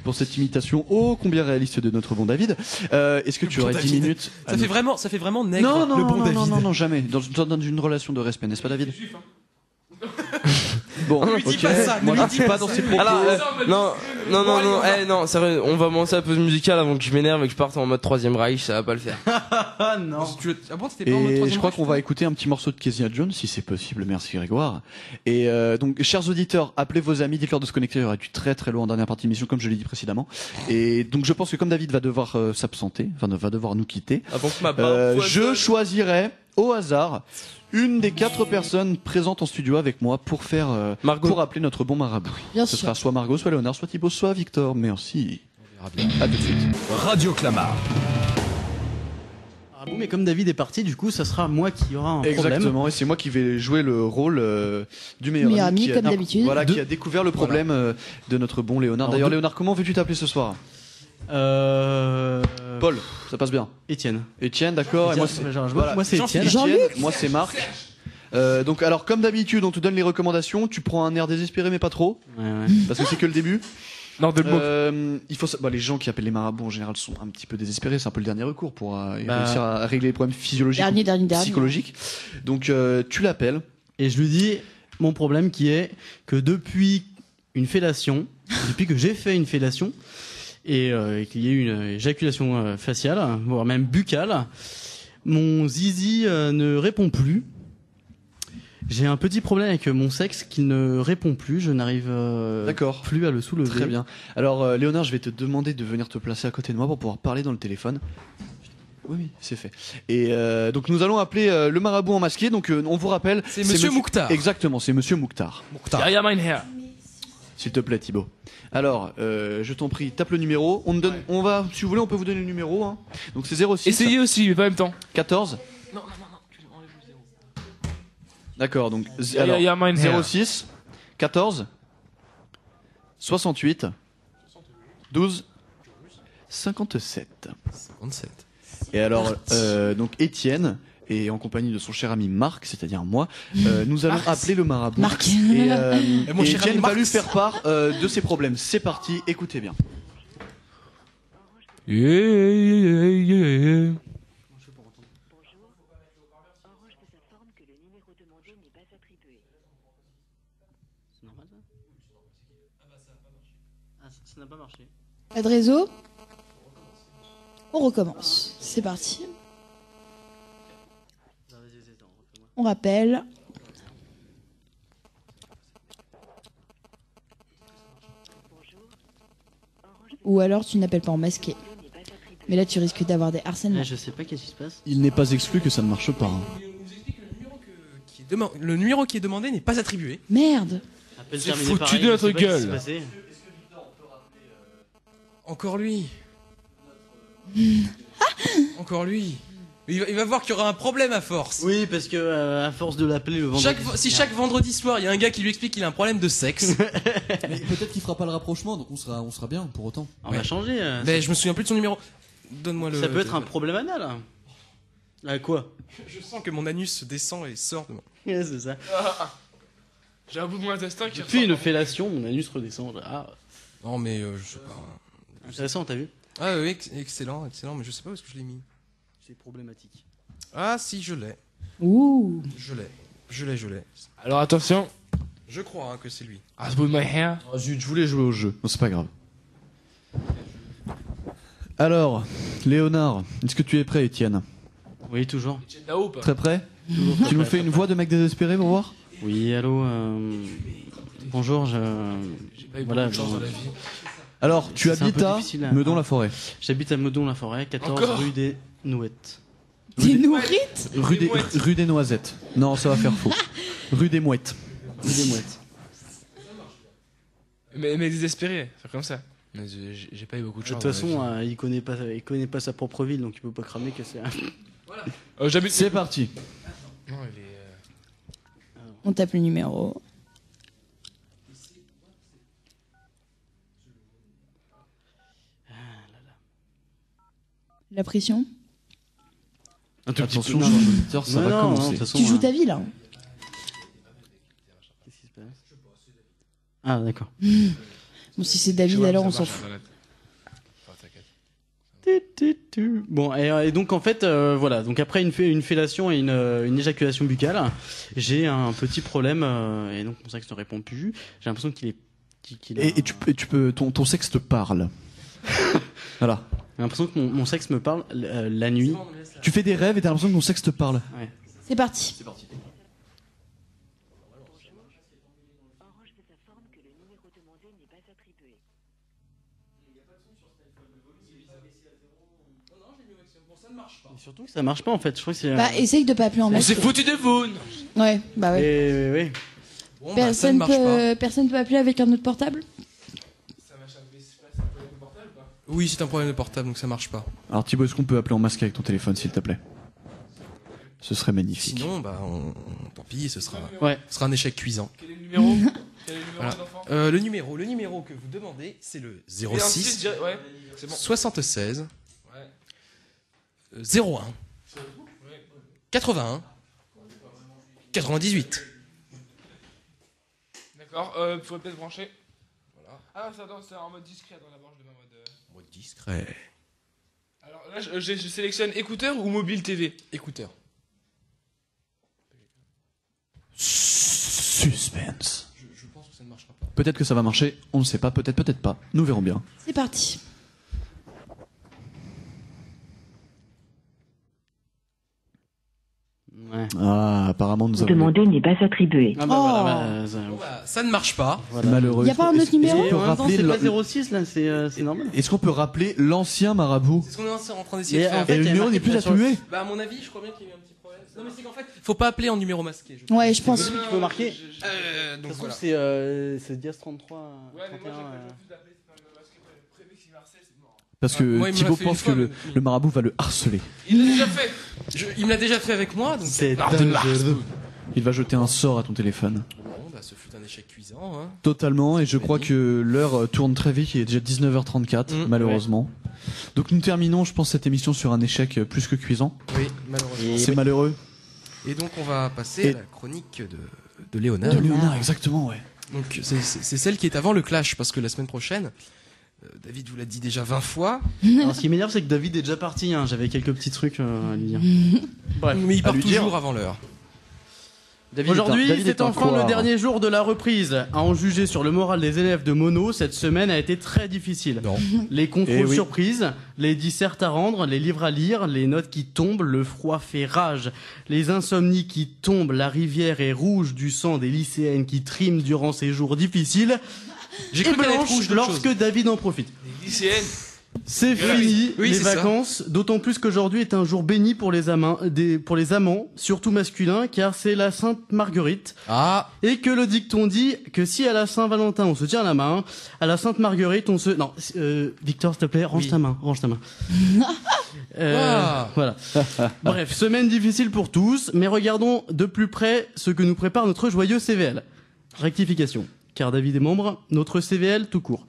pour cette imitation ô combien réaliste de notre bon David. Est-ce que tu bon aurais 10 David. minutes à Ça nous- fait vraiment nègre, non, non, le bon non, David. non, non, non, jamais. Dans une relation de respect, n'est-ce pas, David? Bon, Ne lui dis ok. pas ça, ne Moi, lui je dis pas dans ses propos. Alors, non, non, non, allez, non, on va. non, sérieux, on va commencer la pause musicale avant que je m'énerve et que je parte en mode 3ème Reich, ça va pas le faire. Ah non. Ah bon, c'était pas en mode Et troisième je crois Reich, qu'on va écouter un petit morceau de Kezia Jones, si c'est possible. Merci Grégoire. Et donc, chers auditeurs, appelez vos amis, dites-leur de se connecter. Il y aura du très très loin en dernière partie de l'émission, comme je l'ai dit précédemment. Et donc, je pense que comme David va devoir s'absenter, enfin va devoir nous quitter, Avant que ma barbe je choisirai au hasard une des 4 personnes présentes en studio avec moi pour faire Margot. pour appeler notre bon marabout. Bien Ce sûr. sera soit Margot, soit Léonard, soit Thibaut, soit Victor. Merci. À tout de suite. Radio Clamart. Ah bon, mais comme David est parti, du coup, ça sera moi qui aura un problème. Exactement, et c'est moi qui vais jouer le rôle du meilleur Meilleur ami, ami, qui comme a, d'habitude. voilà, qui a découvert le problème de notre bon Léonard. Alors, D'ailleurs, deux- Léonard, comment veux-tu t'appeler ce soir? Euh... Paul, ça passe bien. Étienne. Étienne, d'accord. Et moi, c'est Moi, c'est Étienne. Jean-Luc. Moi, c'est Marc. Donc, alors, comme d'habitude, on te donne les recommandations. Tu prends un air désespéré, mais pas trop, Ouais, ouais. parce que c'est que le début. Non, de Il faut, les gens qui appellent les marabouts en général sont un petit peu désespérés. C'est un peu le dernier recours pour réussir à régler les problèmes physiologiques, Dernier. psychologiques. Donc, tu l'appelles. Et je lui dis mon problème qui est que depuis une fellation, depuis que j'ai fait une fellation, et qu'il y ait eu une éjaculation faciale, voire même buccale, mon zizi ne répond plus. J'ai un petit problème avec mon sexe qui ne répond plus. Je n'arrive D'accord. plus à le soulever. Très bien. Alors, Léonard, je vais te demander de venir te placer à côté de moi pour pouvoir parler dans le téléphone. Oui, c'est fait. Et donc, nous allons appeler le marabout en masqué. Donc, on vous rappelle. C'est Monsieur Mouktar. Exactement, c'est Monsieur Mouktar. Derrière mein Herr. S'il te plaît, Thibaut. Alors, je t'en prie, tape le numéro. On te donne, on va, si vous voulez, on peut vous donner le numéro. Hein. Donc, c'est 06 Essayez aussi, mais pas en même temps. 14. D'accord, donc Derrière mein Herr. 06 14 68 12 57. 57. Et alors, donc Étienne, et en compagnie de son cher ami Marc, c'est-à-dire moi, nous allons appeler le marabout. Marc. Et, Et mon et cher Étienne ami va Marc. lui faire part de ses problèmes. C'est parti, écoutez bien. Yeah. Orange vous informe que le numéro demandé n'est pas attribué. C'est normal ça Ah, ça n'a pas marché. Pas de réseau. On recommence. C'est parti. On rappelle. Ou alors tu n'appelles pas en masqué. Mais là tu risques d'avoir des harcèlements. Je sais pas qu'est-ce qui se passe. Il n'est pas exclu que ça ne marche pas. hein. Le numéro qui est demandé n'est pas attribué. Merde. Appel C'est terminé foutu pareil, de je notre sais pas ce qui gueule. s'est passé. Encore lui. Encore lui. Il va voir qu'il y aura un problème à force. Oui, parce que à force de l'appeler le vendredi. Si chaque vendredi soir, il y a un gars qui lui explique qu'il a un problème de sexe. Mais peut-être qu'il fera pas le rapprochement, donc on sera bien pour autant. On va changer. Mais je me souviens plus de son numéro. Donne-moi le. Ça peut être un problème anal. À quoi? Je sens que mon anus descend et sort de moi. Ouais, c'est ça. J'ai un bout de mon intestin qui Depuis une fellation, mon anus redescend. Ah, Non, mais je sais pas. intéressant, t'as vu? Ah oui, excellent, mais je sais pas où est-ce que je l'ai mis. C'est problématique. Ah si, je l'ai. Ouh. Je l'ai. Alors attention. Je crois que c'est lui. Ah, bout de my hair. Oh, zut, je voulais jouer au jeu. Non, c'est pas grave. Alors, Léonard, est-ce que tu es prêt, Étienne? Oui, toujours. Là-haut, pas. Très prêt? Tu nous fais une voix de mec désespéré pour voir? Oui, allô. Bonjour, J'ai pas eu Voilà, beaucoup de chance bon. dans la vie. Alors, tu C'est un habites peu à difficile à- Meudon-la-Forêt. j'habite à Meudon-la-Forêt, 14 Encore rue des Nouettes. T'es nourrite. Rue des Noisettes. Non, ça va faire faux. Rue des Mouettes. Rue des Mouettes. Mais désespéré, faire comme ça. Mais j'ai pas eu beaucoup de De chance. toute façon, il connaît pas sa propre ville, donc il peut pas cramer que c'est. j'habite. C'est parti. Non, il est. On tape le numéro. La pression. Un tout petit Attention, peu. chers auditeurs, ça va commencer. de toute façon, Tu joues ta vie là. Qu'est-ce qui se passe Ah, d'accord. Bon, si c'est David, alors on s'en fout. Bon, et donc en fait, voilà. Donc après une fellation et une éjaculation buccale, j'ai un petit problème et donc mon sexe ne répond plus. J'ai l'impression qu'il est. Et tu peux, ton sexe te parle. Voilà. J'ai l'impression que mon sexe me parle la nuit. Tu fais des rêves et t'as l'impression que ton sexe te parle. Ouais. C'est parti. Orange vous informe que le numéro demandé n'est pas attribué. Et surtout que ça marche pas en fait. Je crois que c'est. Bah, essaye de pas appeler en On masque. s'est foutu de vous. Ouais, bah ouais. Oui. Bon, bah, ça ne marche pas. Personne peut appeler avec un autre portable. Oui, c'est un problème de portable, donc ça marche pas. Alors Thibaut, est-ce qu'on peut appeler en masque avec ton téléphone, s'il te plaît? Ce serait magnifique. Sinon, bah, tant pis, ce sera un échec cuisant. Quel est le numéro? Quel est le numéro Voilà. des enfants? Le numéro que vous demandez, c'est le 06 Ouais, c'est bon. 76 Ouais. 01 81 98. D'accord, vous pouvez peut-être brancher. Voilà. Ah, ça c'est en mode discret dans la branche de ma mode. Mode discret. Alors là, je sélectionne écouteur ou mobile TV. Écouteur. Suspense. Je pense que ça ne marchera pas. Peut-être que ça va marcher, on ne sait pas, peut-être pas. Nous verrons bien. C'est parti. Ouais. Ah, apparemment nous Vous avons... demandez n'est pas attribué. Ah bah Oh. voilà. Bon, bah, ça ne marche pas. Malheureux. Y a pas un autre Est-ce qu'on numéro peut En même temps, rappeler c'est pas le- 06 là, c'est normal. Est-ce qu'on peut rappeler l'ancien marabout? C'est ce qu'on est en train d'essayer de Mais faire. en fait, Et le il y a numéro marqué n'est plus sur- attribué? Bah, à mon avis, je crois bien qu'il y a eu un petit problème. Non, mais c'est qu'en fait, faut pas appeler en numéro masqué. Je pense. Ouais, je pense. Celui qui peut marquer. Donc Ça se voilà. trouve, c'est Diaz 33. Ouais, mais moi 31, j'ai plus d'appeler, c'est pas le masque prévu que si Marcel, c'est mort. Parce que Moi, il me l'a Thibaut fait une pense fois, que mais- le marabout va le harceler. Il l'a déjà fait. Il me l'a déjà fait avec moi, donc. C'est Pardon. Il va jeter un sort à ton téléphone. Bon, bah, ce fut un échec cuisant, hein. Totalement, et je crois que l'heure tourne très vite, il est déjà 19h34, malheureusement. Donc nous terminons, je pense, cette émission sur un échec plus que cuisant. Oui, malheureusement. C'est malheureux. Et donc, on va passer à la chronique de Léonard. De Léonard, exactement, ouais. Donc, c'est celle qui est avant le clash, parce que la semaine prochaine, David vous l'a dit déjà 20 fois. Alors, ce qui m'énerve, c'est que David est déjà parti. Hein. J'avais quelques petits trucs à lui dire. Bref. Mais il part lui dire. toujours avant l'heure. Aujourd'hui, David c'est est un enfin poire. le dernier jour de la reprise. À en juger sur le moral des élèves de Mono, cette semaine a été très difficile. Non. Les contrôles Eh oui. surprises, les dissertes à rendre, les livres à lire, les notes qui tombent, le froid fait rage, les insomnies qui tombent, la rivière est rouge du sang des lycéennes qui triment durant ces jours difficiles. J'ai Et cru qu'elle allait être blanche rouge d'autre lorsque chose. David en profite. Les lycéennes. C'est fini, Oui, les c'est ça. vacances, d'autant plus qu'aujourd'hui est un jour béni pour les amants, surtout masculins, car c'est la Sainte Marguerite. Ah, Et que le dicton dit que si à la Saint-Valentin on se tient la main, à la Sainte Marguerite on se... Non, Victor s'il te plaît, range Oui. ta main, range ta main. Ah. Voilà. Bref, semaine difficile pour tous, mais regardons de plus près ce que nous prépare notre joyeux CVL. Rectification. Car David est membre, notre CVL tout court.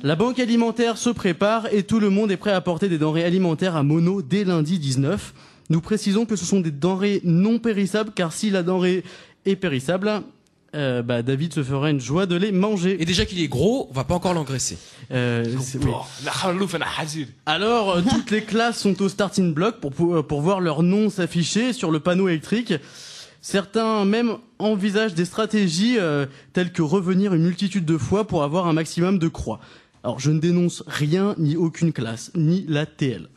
La banque alimentaire se prépare et tout le monde est prêt à apporter des denrées alimentaires à Mono dès lundi 19. Nous précisons que ce sont des denrées non périssables car si la denrée est périssable, David se fera une joie de les manger. et déjà qu'il est gros, on va pas encore l'engraisser. Oui. La khalouf, la hazil. Alors, toutes les classes sont au starting block pour voir leur nom s'afficher sur le panneau électrique. Certains même envisagent des stratégies telles que revenir une multitude de fois pour avoir un maximum de croix. Alors, je ne dénonce rien, ni aucune classe, ni la TL.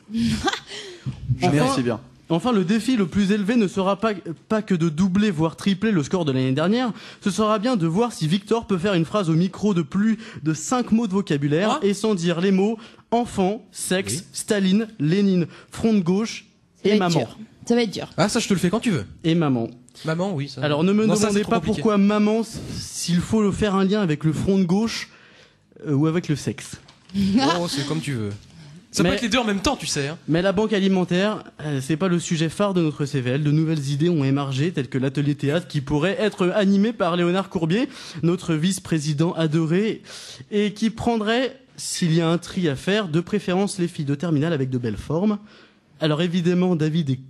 Merci bien. Enfin, le défi le plus élevé ne sera pas que de doubler, voire tripler le score de l'année dernière. Ce sera bien de voir si Victor peut faire une phrase au micro de plus de 5 mots de vocabulaire Quoi et sans dire les mots enfant, sexe, Oui. Staline, Lénine, front de gauche Ça va et être maman. dur. Ça va être dur. Ah, ça, je te le fais quand tu veux. Et maman. Maman, oui. Ça... Alors ne me Non, ça, demandez c'est trop pas compliqué. pourquoi maman, s'il faut faire un lien avec le front de gauche, ou avec le sexe. Oh, c'est comme tu veux. Ça peut être les deux en même temps, tu sais. Hein. Mais la banque alimentaire, c'est pas le sujet phare de notre CVL. De nouvelles idées ont émergé, telles que l'atelier théâtre qui pourrait être animé par Léonard Courbier, notre vice-président adoré, et qui prendrait, s'il y a un tri à faire, de préférence les filles de terminale avec de belles formes. Alors évidemment, David est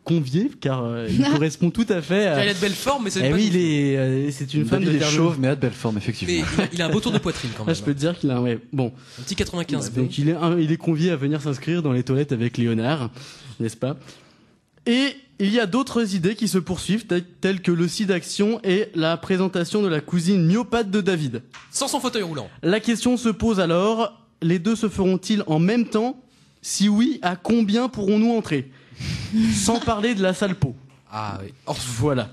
convié, car il correspond tout à fait à... Il a de belles formes, mais c'est oui, c'est une femme de David est terminale. chauve, mais a de belle forme, effectivement. Mais il a un beau tour de poitrine quand même. Je peux te dire qu'il a bon. Un petit 95. Donc il est convié à venir s'inscrire dans les toilettes avec Léonard, n'est-ce pas? Et il y a d'autres idées qui se poursuivent, telles que le site d'action et la présentation de la cousine myopathe de David. Sans son fauteuil roulant. La question se pose alors, les deux se feront-ils en même temps? Si oui, à combien pourrons-nous entrer? Sans parler de la salle pot. Ah oui. Voilà.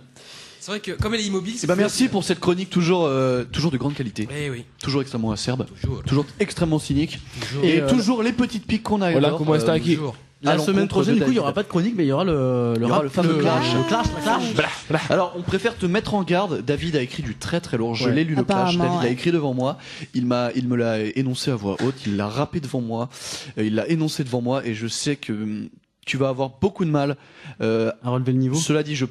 C'est vrai que comme elle est immobile, c'est merci pour cette chronique toujours de grande qualité. Eh oui. Toujours extrêmement acerbe. Toujours extrêmement cynique. Toujours. Et toujours les petites piques qu'on a. Voilà comment est-ce qui. La semaine prochaine, du coup, il n'y aura pas de chronique, mais il y aura le fameux clash. Le clash. Alors, on préfère te mettre en garde. David a écrit du très très lourd. Je l'ai lu le clash. Apparemment, David l'a écrit devant moi. Il me l'a énoncé à voix haute. Il l'a rappé devant moi. Il l'a énoncé devant moi. Et je sais que tu vas avoir beaucoup de mal à relever le niveau. Cela dit, je ne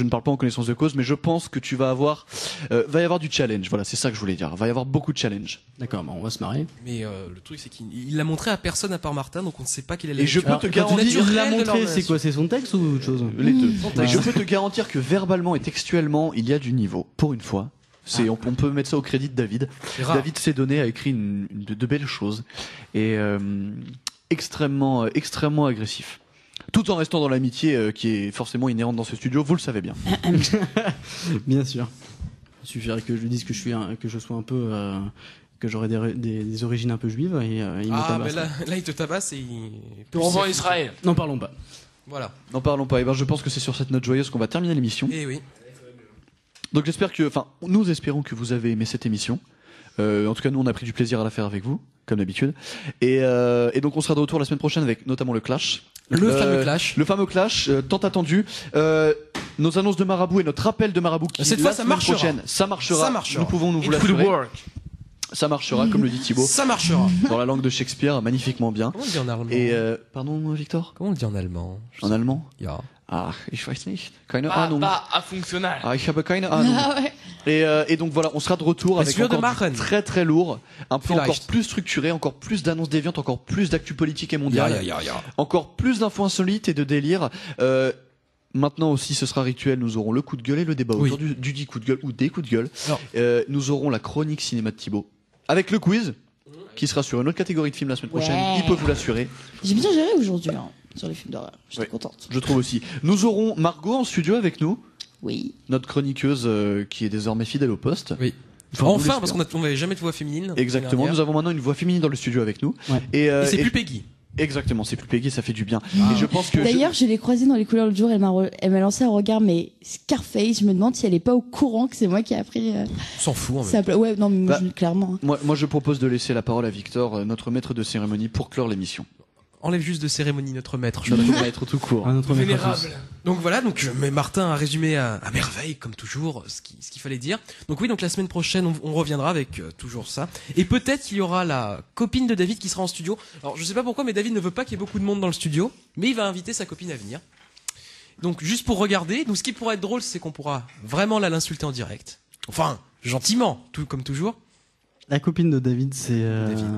parle pas en connaissance de cause, mais je pense que tu vas avoir, va y avoir du challenge. Voilà, c'est ça que je voulais dire. Va y avoir beaucoup de challenge. D'accord, on va se marrer. Mais le truc, c'est qu'il l'a montré à personne à part Martin, donc on ne sait pas quelle est la. Et je peux te garantir, il l'a montré, c'est quoi? C'est son texte ou autre chose? Les deux. Et je peux te garantir que verbalement et textuellement, il y a du niveau. Pour une fois. On peut mettre ça au crédit de David. David s'est donné à écrire de belles choses. Et extrêmement agressif. Tout en restant dans l'amitié qui est forcément inhérente dans ce studio, vous le savez bien. Bien sûr. Il suffirait que je lui dise que je sois un peu que j'aurais des origines un peu juives et il me tabasse. Mais là il te tabasse et Te renvoie Israël. N'en parlons pas. Voilà. N'en parlons pas. Et ben je pense que c'est sur cette note joyeuse qu'on va terminer l'émission. Eh oui. Donc nous espérons que vous avez aimé cette émission. En tout cas, nous on a pris du plaisir à la faire avec vous, comme d'habitude. Et donc on sera de retour la semaine prochaine avec notamment le clash. Le fameux clash, tant attendu. Nos annonces de Marabout et notre rappel de Marabout qui cette fois ça marchera. Ça marchera. Nous pouvons nous vous l'assurer. Ça marchera, comme le dit Thibaut. Ça marchera. Dans la langue de Shakespeare, magnifiquement bien. Comment on dit en allemand? Et pardon, Victor. Comment on le dit en allemand? En allemand? Ja. Ah, ich weiß nicht. Keine Ahnung. Pas à fonctionnal. Ah, ich habe keine Ahnung. Ah ouais. Et donc voilà, on sera de retour avec encore du très très lourd, un peu encore plus structuré, encore plus d'annonces déviantes, encore plus d'actu politique et mondiale, encore plus d'infos insolites et de délire. Maintenant aussi, ce sera rituel. Nous aurons le coup de gueule et le débat autour du dit coup de gueule ou des coups de gueule. Nous aurons la chronique cinéma de Thibaut avec le quiz qui sera sur une autre catégorie de films la semaine prochaine. Ouais. Il peut vous l'assurer. J'ai bien géré aujourd'hui sur les films d'horreur. J'étais contente. Je trouve aussi. Nous aurons Margot en studio avec nous. Oui. Notre chroniqueuse qui est désormais fidèle au poste. Oui. Enfin, parce qu'on n'avait jamais de voix féminine. Exactement. Nous avons maintenant une voix féminine dans le studio avec nous. Ouais. Et c'est plus Peggy. Exactement, c'est plus Peggy, ça fait du bien. Et je pense que D'ailleurs, je l'ai croisée dans les couleurs l'autre jour, elle m'a lancé un regard, mais Scarface, je me demande si elle est pas au courant que c'est moi qui ai appris. On s'en fout, en fait. Ouais, non, mais clairement. Moi, je propose de laisser la parole à Victor, notre maître de cérémonie, pour clore l'émission. Enlève juste de cérémonie notre maître. Notre maître tout court. Notre Vénérable. Donc voilà, mais Martin a résumé à merveille, comme toujours, ce qu'il fallait dire. Donc oui, donc la semaine prochaine, on reviendra avec toujours ça. Et peut-être qu'il y aura la copine de David qui sera en studio. Alors je sais pas pourquoi, mais David ne veut pas qu'il y ait beaucoup de monde dans le studio, mais il va inviter sa copine à venir. Donc juste pour regarder, donc ce qui pourrait être drôle, c'est qu'on pourra vraiment l'insulter en direct. Enfin, gentiment, tout comme toujours. La copine de David, c'est...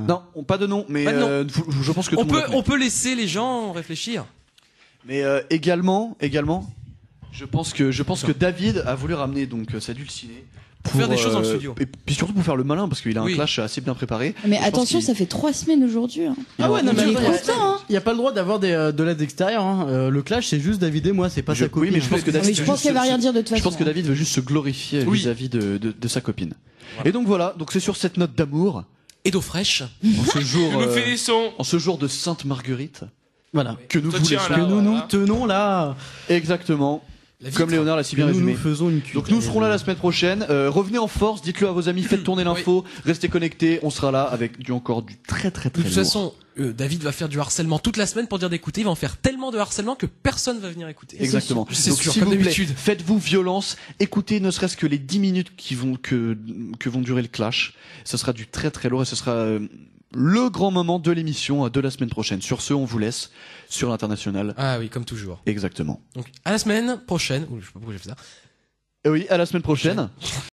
Non, pas de nom, mais Pas de nom. je pense que tout le monde on peut laisser les gens réfléchir. Mais également, je pense que David a voulu ramener donc sa dulcinée pour faire des choses dans le studio. Et puis surtout pour faire le malin parce qu'il a un clash assez bien préparé. Mais attention, ça fait 3 semaines aujourd'hui. Ah ouais, non, mais il est constant. Il y a pas le droit d'avoir de l'aide extérieure. Le clash, c'est juste David et moi, c'est pas sa copine. Oui, mais je pense que David. Je pense qu'elle va rien dire de toute façon. Je pense que David veut juste se glorifier vis-à-vis de sa copine. Voilà. Et donc voilà, donc c'est sur cette note d'amour et d'eau fraîche en ce jour, en ce jour de Sainte Marguerite. Voilà. Que nous nous tenons là. Exactement. Comme Léonard l'a si bien résumé. Nous faisons une cuite. Donc nous serons là la semaine prochaine. Revenez en force, dites-le à vos amis, faites tourner l'info, restez connectés. On sera là avec encore du très très très lourd. De toute façon, David va faire du harcèlement toute la semaine pour dire d'écouter. Il va en faire tellement de harcèlement que personne va venir écouter. Exactement. C'est Donc, sûr, s'il comme vous plaît, d'habitude. faites-vous violence, écoutez ne serait-ce que les 10 minutes que vont durer le clash. Ce sera du très très lourd et ce sera le grand moment de l'émission de la semaine prochaine. Sur ce, on vous laisse sur l'international. Ah oui, comme toujours. Exactement. Donc à la semaine prochaine. Ouh, je sais pas pourquoi j'ai fait ça. Et oui, à la semaine prochaine.